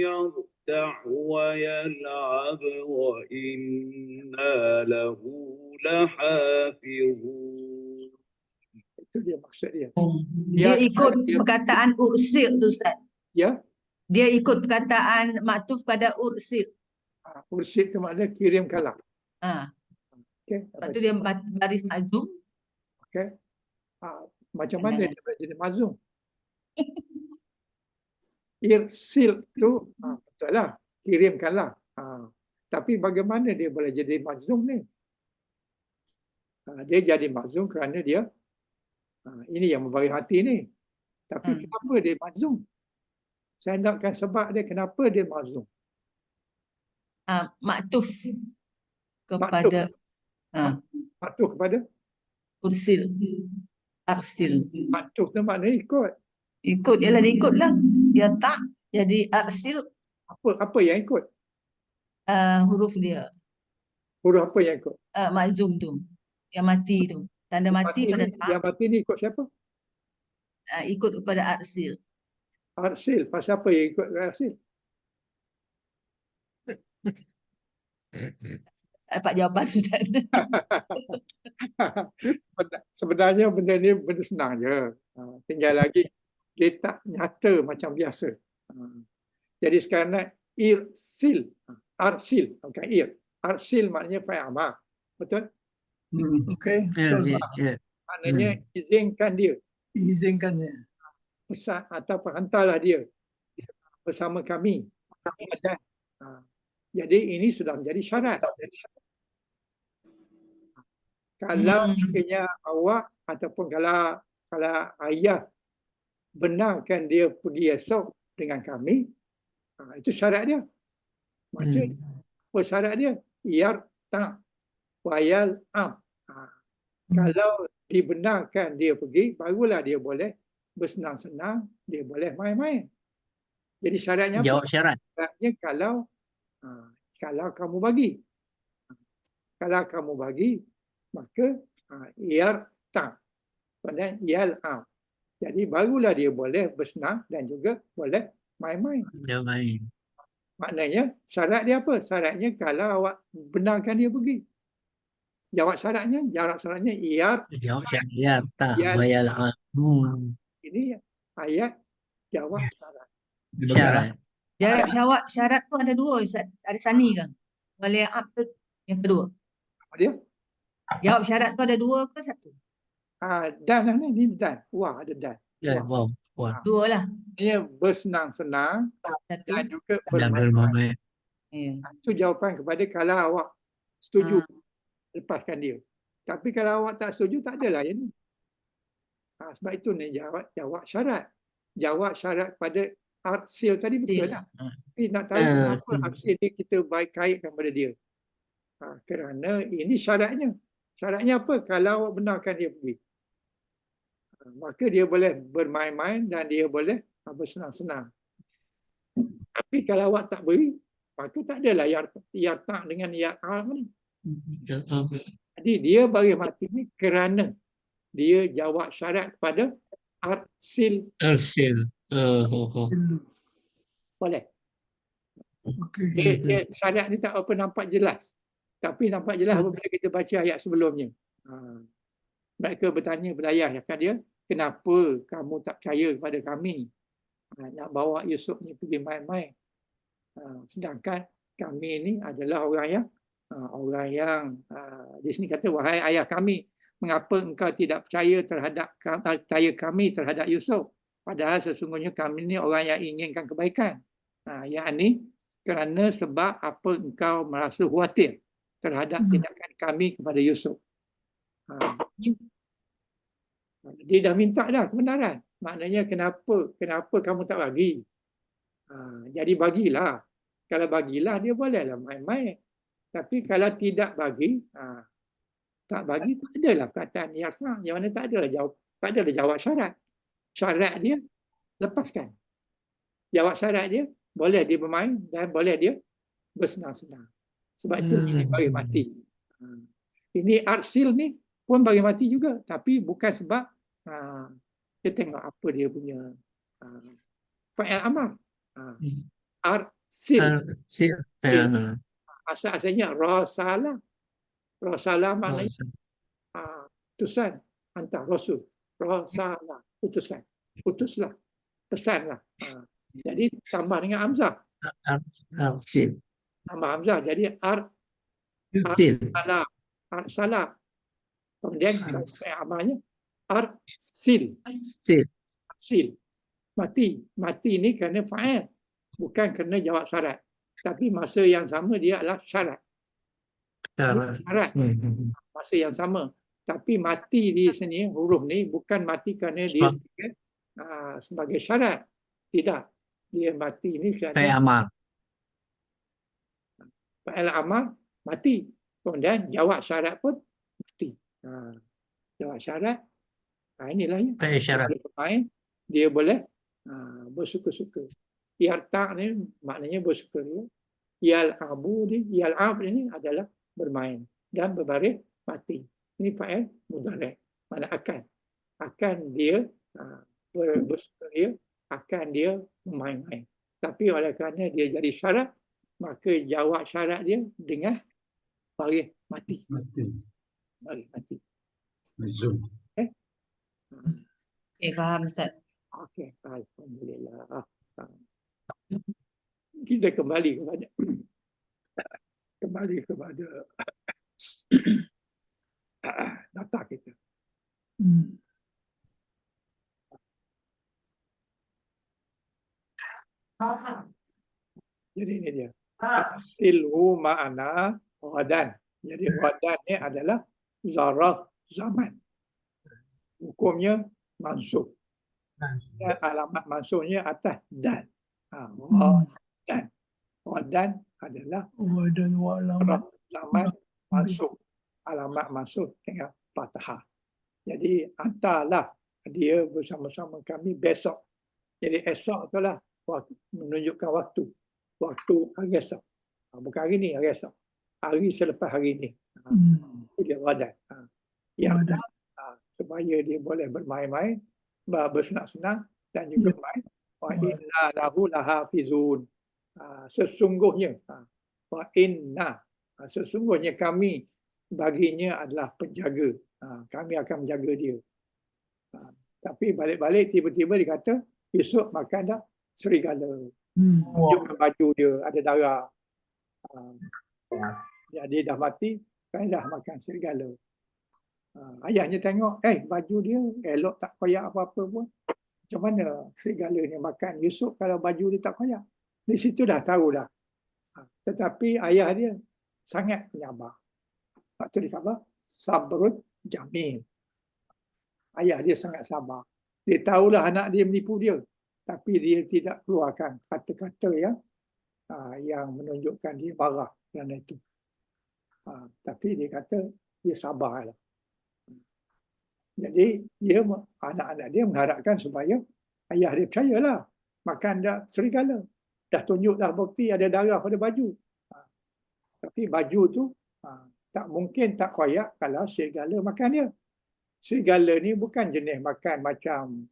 يرتع ويلعب وإنا له لحافظون. Itu dia maksud dia. Dia ikut perkataan ursil tu Ustaz. Ya, Dia ikut perkataan maktuf pada ursil. ursid tu maknanya kirimkanlah. Okey. Lepas tu dia baris majzum. Okey. Macam mana dia boleh jadi mazum? Irsil tu betul lah, kirimkanlah. Tapi bagaimana dia boleh jadi mazum ni? Dia jadi mazum kerana dia ini yang membagi hati ni. Tapi kenapa dia mazum? Saya nakkan sebab dia kenapa dia mazum. Maktuf kepada Maktuf kepada? ursil. Arsil. Maktuf tu maknanya ikut. Ikut, ialah dia ikutlah. Dia tak jadi arsil. Apa yang ikut? Huruf dia. Huruf apa yang ikut? Mazum tu. Yang mati tu. Tanda mati pada tak. Yang mati ni ikut siapa? Ikut kepada arsil. Arsil. Pasal apa yang ikut arsil? Dapat jawapan Ustaz. Sebenarnya benda ni benda senang je. Tinggal lagi dia tak nyata macam biasa. Jadi sekarang nak irsil. Arsil. Bukan ir. Arsil maknanya fa'il amar. Betul? Okey. Maknanya izinkan dia. Izinkannya. Pesan atau hantarlah dia bersama kami. Jadi ini sudah menjadi syarat. Kalau sekiranya awak ataupun kalau ayah benarkan dia pergi esok dengan kami, itu syarat dia. Macam apa syarat dia? Yarta wayal am. Kalau dibenarkan dia pergi, barulah dia boleh bersenang-senang, dia boleh main-main. Jadi syaratnya Jawab syarat. Syaratnya kalau Kalau kamu bagi. Kalau kamu bagi, maka yarta. Kemudian yal'ab. Jadi barulah dia boleh bersenang dan juga boleh main-main. Dia main. Maknanya syarat dia apa? Syaratnya kalau awak benarkan dia pergi. Jawab syaratnya Jawab syarat tak Yal- bayar. ini ayat jawab syarat. Syarat. Syarat tu ada dua, Ustaz. Ada sani ke? Wal ya'ab tu yang kedua. Apa dia? Jawab syarat tu ada dua ke satu? Dan lah ni dan. Wah, ada dan. Ya, wow. Wow. Dua lah. Dia bersenang-senang Satu. dan juga Dan bermain. bermain. Ya. Itu jawapan kepada kalau awak setuju lepaskan dia. Tapi kalau awak tak setuju, tak adalah yang ni. Sebab itu ni jawab syarat. Jawab syarat pada arsil tadi betul lah. Tapi nak tahu kenapa arsil ni kita baik kaitkan pada dia. Kerana ini syaratnya. Syaratnya apa? Kalau awak benarkan dia pergi. Maka dia boleh bermain-main dan dia boleh bersenang-senang. Tapi kalau awak tak beri, maka tak adalah yarta dengan ya'al ni. Jadi dia bagi mati ni kerana dia jawab syarat pada arsil. Arsil. Boleh. Okey. Dia syarat ni tak apa nampak jelas. Tapi nampak jelas apabila kita baca ayat sebelumnya. Mereka bertanya pada ayah dia, kenapa kamu tak percaya kepada kami? Nak bawa Yusuf ni pergi main-main. Sedangkan kami ni adalah orang yang di sini kata, wahai ayah kami, mengapa engkau tidak percaya kami terhadap Yusuf? Padahal sesungguhnya kami ni orang yang inginkan kebaikan. Yakni kerana sebab apa engkau merasa khawatir terhadap tindakan kami kepada Yusuf. Dia dah minta dah kebenaran. Maknanya kenapa kamu tak bagi? Jadi bagilah. Kalau bagilah dia bolehlah main-main. Tapi kalau tidak bagi, tak bagi tak adalah perkataan yasna. Yang mana tak adalah jawab syarat. Syarat dia lepaskan. Jawab syarat dia boleh dia bermain dan boleh dia bersenang-senang. Sebab itu ini bagi mati. Ini arsil ni pun bagi mati juga. Tapi bukan sebab kita tengok apa dia punya fa'il amal. Arsil. Asal-asalnya rasalah. Rasalah maknanya utusan hantar rasul. Rasalah utusan. Utuslah. Pesanlah. Jadi tambah dengan hamzah. Arsil. Tambah hamzah. Jadi arsalah. Kemudian amalnya arsil. Arsil. Mati ni kerana fa'il. Bukan kerana jawab syarat. Tapi masa yang sama dia adalah syarat. Syarat. Masa yang sama. Tapi mati di sini, huruf ni bukan mati kerana dia sebagai syarat. Tidak. Dia mati ni kerana fa'il amal mati. Kemudian jawab syarat pun mati. Jawab syarat. Inilah ya. Syarat. Dia boleh bersuka-suka. Yarta ni maknanya bersuka dia. Yal'abu ni, yal'ab ni adalah bermain dan berbaris mati. Ini fa'il mudhari'. Mana akan. Akan dia bersuka dia, akan dia bermain-main. Tapi oleh kerana dia jadi syarat, maka jawab syarat dia dengan baris mati. Baris mati. Faham Ustaz. Okey, alhamdulillah. Kita kembali kepada data kita. Jadi ini dia. Silhu ma'ana wadan. Jadi wadan ni adalah zaraf zaman. Hukumnya mansub. Alamat mansubnya atas dan. Wadan. Wadan adalah zaraf zaman mansub. Alamat mansub dengan fathah. Jadi hantarlah dia bersama-sama kami besok. Jadi esok itulah menunjukkan waktu hari esok. Bukan hari ni, hari esok. Hari selepas hari ni. Itu dia Ghadan. Yang Ghadan. supaya dia boleh bermain-main, bersenang-senang dan juga main. Wa inna lahu lahafizun. Sesungguhnya. Wa inna. Sesungguhnya kami baginya adalah penjaga. Kami akan menjaga dia. Tapi balik-balik tiba-tiba dia kata Yusuf makan dah serigala. Tunjukkan baju dia ada darah. Jadi dah mati, kan dah makan serigala. Ayahnya tengok, baju dia elok tak koyak apa-apa pun. Macam mana serigala ni makan Yusuf kalau baju dia tak koyak? Di situ dah tahu dah. Tetapi ayah dia sangat penyabar. Sebab tu dia kata sabrun jamil. Ayah dia sangat sabar. Dia tahulah anak dia menipu dia. Tapi dia tidak keluarkan kata-kata yang menunjukkan dia marah kerana itu. Tapi dia kata dia sabarlah. Jadi anak-anak dia mengharapkan supaya ayah dia percayalah. Makan dah serigala. Dah tunjuk dah bukti ada darah pada baju. Tapi baju tu tak mungkin tak koyak kalau serigala makan dia. Serigala ni bukan jenis makan macam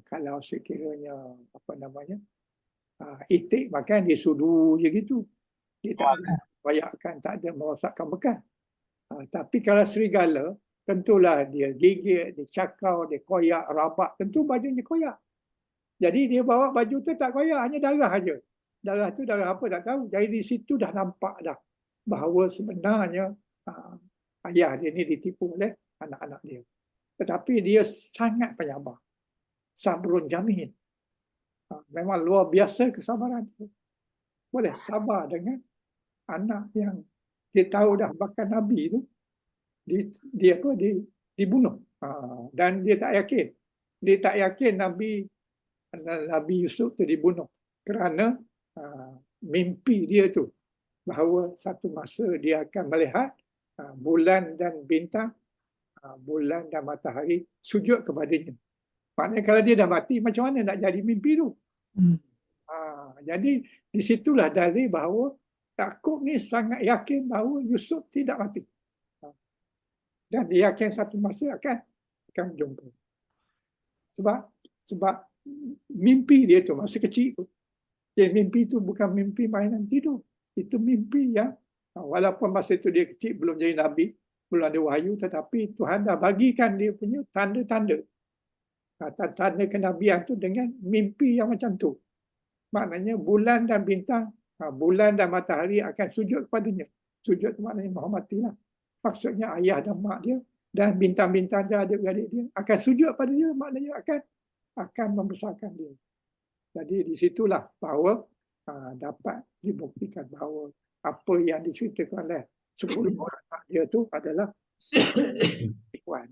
kalau sekiranya itik makan dia sudu je gitu. Dia tak ada koyakkan, tak ada merosakkan bekas. Tapi kalau serigala, tentulah dia gigit, dia cakau, dia koyak, rabak, tentu bajunya koyak. Jadi dia bawa baju tu tak koyak, hanya darah aja. Darah tu darah apa tak tahu. Jadi di situ dah nampak dah bahawa sebenarnya ayah dia ni ditipu oleh anak-anak dia. Tetapi dia sangat penyabar. Sabrun jamil. Memang luar biasa kesabaran dia. Boleh sabar dengan anak yang dia tahu dah bakal Nabi tu dibunuh. Dan dia tak yakin. Dia tak yakin Nabi Yusuf tu dibunuh kerana mimpi dia tu bahawa satu masa dia akan melihat bulan dan bintang, bulan dan matahari sujud kepadanya. Maknanya kalau dia dah mati, macam mana nak jadi mimpi tu? Jadi disitulah dalil bahawa Yaqub ni sangat yakin bahawa Yusuf tidak mati. Dan dia yakin satu masa akan jumpa. Sebab mimpi dia tu masa kecil tu. Jadi mimpi tu bukan mimpi mainan tidur. Itu mimpi yang walaupun masa itu dia kecil, belum jadi Nabi, belum ada wahyu, tetapi Tuhan dah bagikan dia punya tanda-tanda. Tanda kenabian tu dengan mimpi yang macam tu. Maknanya bulan dan bintang, bulan dan matahari akan sujud kepadanya. Sujud tu maknanya menghormatilah. Maksudnya ayah dan mak dia dan bintang-bintang dia, adik-adik dia akan sujud pada dia, maknanya akan membesarkan dia. Jadi di situlah bahawa dapat dibuktikan bahawa apa yang diceritakan oleh 10 orang anak dia tu adalah tipuan.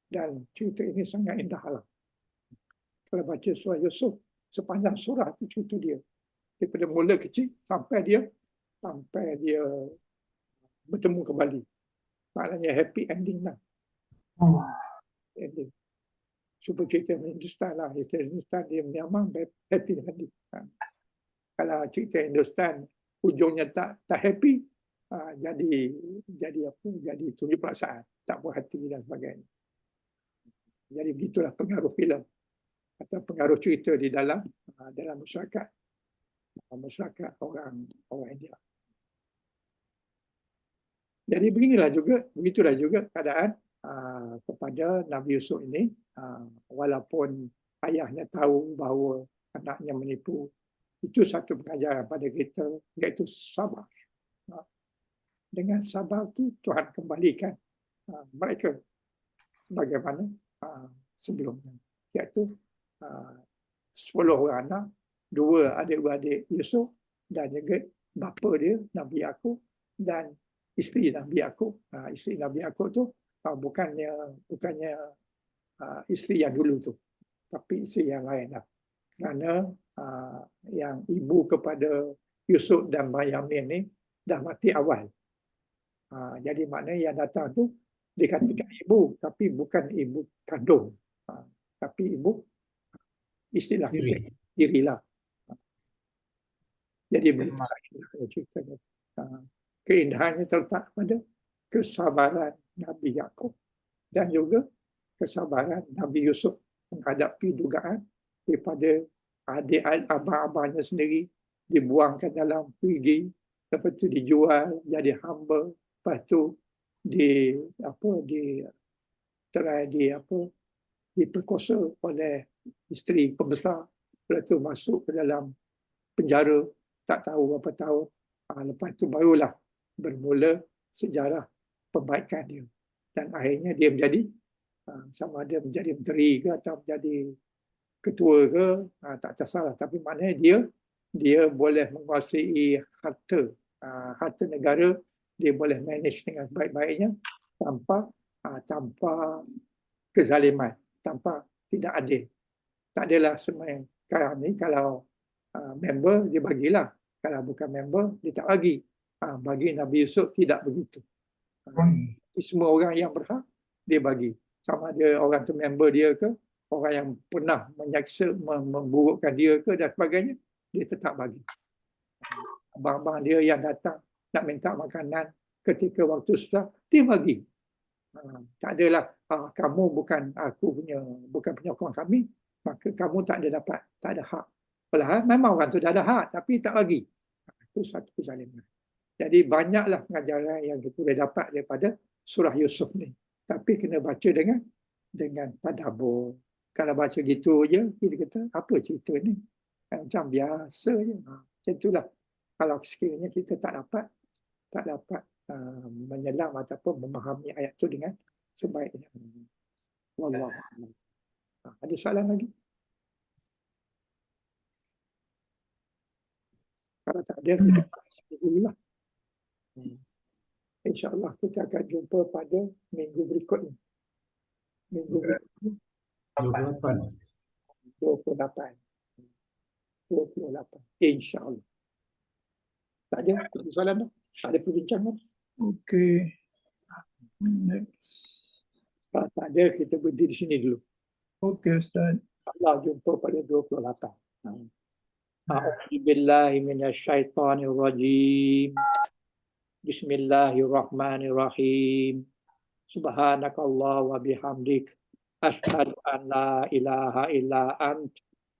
Dan cerita ini sangat indah lah. Kalau baca surah Yusuf, sepanjang surah itu cerita dia. Daripada mula kecil sampai dia bertemu kembali. Maknanya happy ending lah. Ending. Super cerita Hindustan lah. Cerita Hindustan dia menyamang happy ending. Kalau cerita Hindustan ujungnya tak happy, jadi tunjuk perasaan, tak puas hati dan sebagainya. Jadi begitulah pengaruh filem atau pengaruh cerita di dalam masyarakat orang India. Jadi begitulah juga keadaan kepada Nabi Yusuf ini, walaupun ayahnya tahu bahawa anaknya menipu. Itu satu pengajaran pada kita, iaitu sabar. Dengan sabar tu Tuhan kembalikan mereka sebagaimana sebelumnya, iaitu 10 orang anak, 2 adik-beradik Yusuf dan juga bapa dia Nabi Yaqub dan isteri Nabi Yaqub. Isteri Nabi Yaqub tu bukannya isteri yang dulu tu, tapi isteri yang lain lah. Kerana yang ibu kepada Yusuf dan Benyamin ni dah mati awal. Jadi maknanya yang datang tu dikatakan ibu, tapi bukan ibu kandung, tapi ibu istilah dirilah. Jadi begitulah indahnya ceritanya. Keindahannya terletak pada kesabaran Nabi Yaakob dan juga kesabaran Nabi Yusuf menghadapi dugaan daripada adik abang-abangnya sendiri dibuangkan dalam perigi, lepas tu dijual jadi hamba, lepas tu diperkosa oleh isteri pembesar, lepas tu masuk ke dalam penjara tak tahu berapa tahun. Lepas tu barulah bermula sejarah perbaikan dia, dan akhirnya dia menjadi sama ada menjadi menteri ke atau menjadi ketua ke, tak tersalah, tapi maknanya dia boleh menguasai harta negara, dia boleh manage dengan baik-baiknya tanpa kezaliman, tanpa tidak adil. Tak adalah semua yang sekarang ni kalau member dia bagilah, kalau bukan member dia tak bagi. Bagi Nabi Yusuf tidak begitu. Semua orang yang berhak dia bagi. Sama ada orang tu member dia ke, orang yang pernah menyaksa, memburukkan dia ke dan sebagainya, dia tetap bagi. Abang-abang dia yang datang nak minta makanan ketika waktu susah, dia bagi. Tak adalah kamu bukan penyokong kami, maka kamu tak ada hak. Padahal memang orang tu dah ada hak tapi tak bagi. Itu satu kezaliman. Jadi banyaklah pengajaran yang kita boleh dapat daripada surah Yusuf ni. Tapi kena baca dengan tadabbur. Kalau baca gitu je, kita kata apa cerita ni? Macam biasa je. Macam itulah. Kalau sekiranya kita tak dapat menyelam ataupun memahami ayat tu dengan sebaiknya. Wallahualam. Ada soalan lagi? Kalau tak ada, kita bahas dululah. InsyaAllah kita akan jumpa pada minggu berikutnya. Minggu berikutnya 28. InsyaAllah. Tak ada soalan dah? Tak ada perbincangan? Okey. Next. Kalau tak ada, kita berhenti di sini dulu. Okey Ustaz. InsyaAllah jumpa pada 28. A'udzubillahi minasyaitonirrajim. Bismillahirrahmanirrahim. Subhanakallah wa bihamdik. Asyhadu an la ilaha illa ant.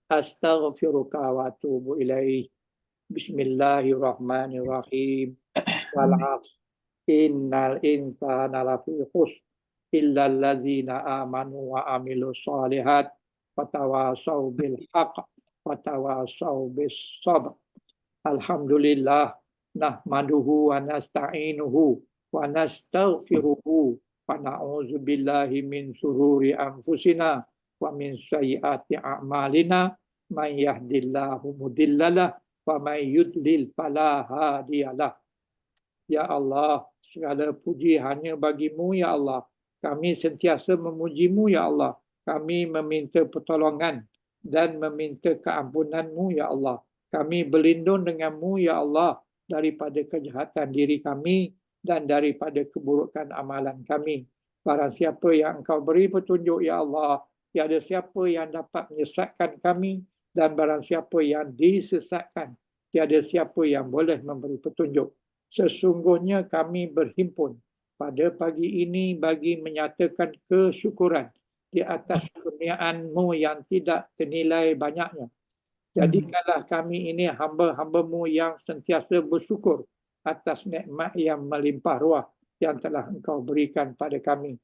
Astaghfiruka wa atubu ilaih. Bismillahirrahmanirrahim. Wal 'asr. Innal insana lafi khusr. Illa allazina amanu wa amilus solihat. Watawasau bil haqq. Watawasau bis sabr. Alhamdulillah. Nahmaduhu wa nasta'inuhu wa nastaghfiruhu wa na'udzu billahi min sururi anfusina wa min sayyiati a'malina may yahdihillahu mudhillalah wa may yudlil fala hadiyalah. Ya Allah, segala puji hanya bagi-Mu ya Allah. Kami sentiasa memuji-Mu ya Allah. Kami meminta pertolongan dan meminta keampunan-Mu ya Allah. Kami berlindung dengan-Mu ya Allah daripada kejahatan diri kami dan daripada keburukan amalan kami. Barang siapa yang Engkau beri petunjuk ya Allah, tiada siapa yang dapat menyesatkan kami, dan barang siapa yang disesatkan, tiada siapa yang boleh memberi petunjuk. Sesungguhnya kami berhimpun pada pagi ini bagi menyatakan kesyukuran di atas kurniaan-Mu yang tidak ternilai banyaknya. Jadikanlah kami ini hamba-hamba-Mu yang sentiasa bersyukur atas nikmat yang melimpah ruah yang telah Engkau berikan pada kami.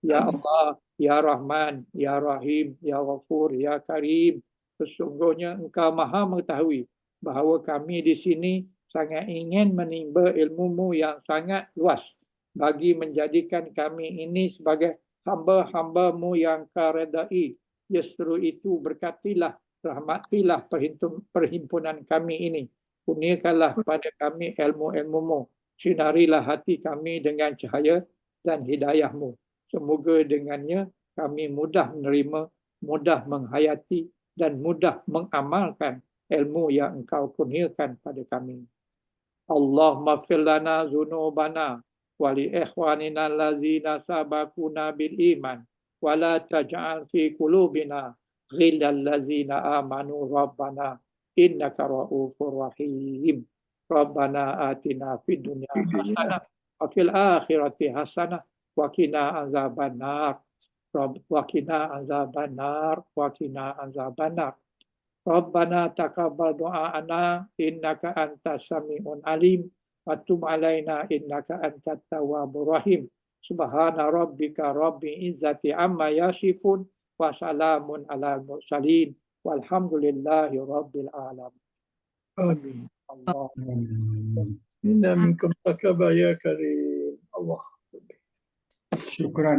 Ya Allah, Ya Rahman, Ya Rahim, Ya Ghafur, Ya Karim. Sesungguhnya Engkau maha mengetahui bahawa kami di sini sangat ingin menimba ilmu-Mu yang sangat luas bagi menjadikan kami ini sebagai hamba-hamba-Mu yang Kau redai. Justru itu berkatilah, rahmatilah perhimpunan kami ini. Kurniakanlah pada kami ilmu-ilmu-Mu. Sinarilah hati kami dengan cahaya dan hidayah-Mu. Semoga dengannya kami mudah menerima, mudah menghayati dan mudah mengamalkan ilmu yang Engkau kurniakan pada kami. Allahumma fir lana dzunubana wa li ikhwanina allazina sabaquna bil iman wa la taj'al fi qulubina ghillal ladzina amanu rabbana innaka ra'ufur rahim. Rabbana atina fid dunya hasanah wa fil akhirati hasanah wa qina azabannar. Wa qina azabannar wa qina azabannar. Rabbana taqabbal du'aana innaka antas sami'un alim wa tub alaina innaka antat tawwabur rahim. Subhana rabbika rabbil izzati amma yasifun wa salamun alal mursalin walhamdulillahi rabbil alamin. Amin. Allah. Inna minkum takaba ya karim. Allah. Syukran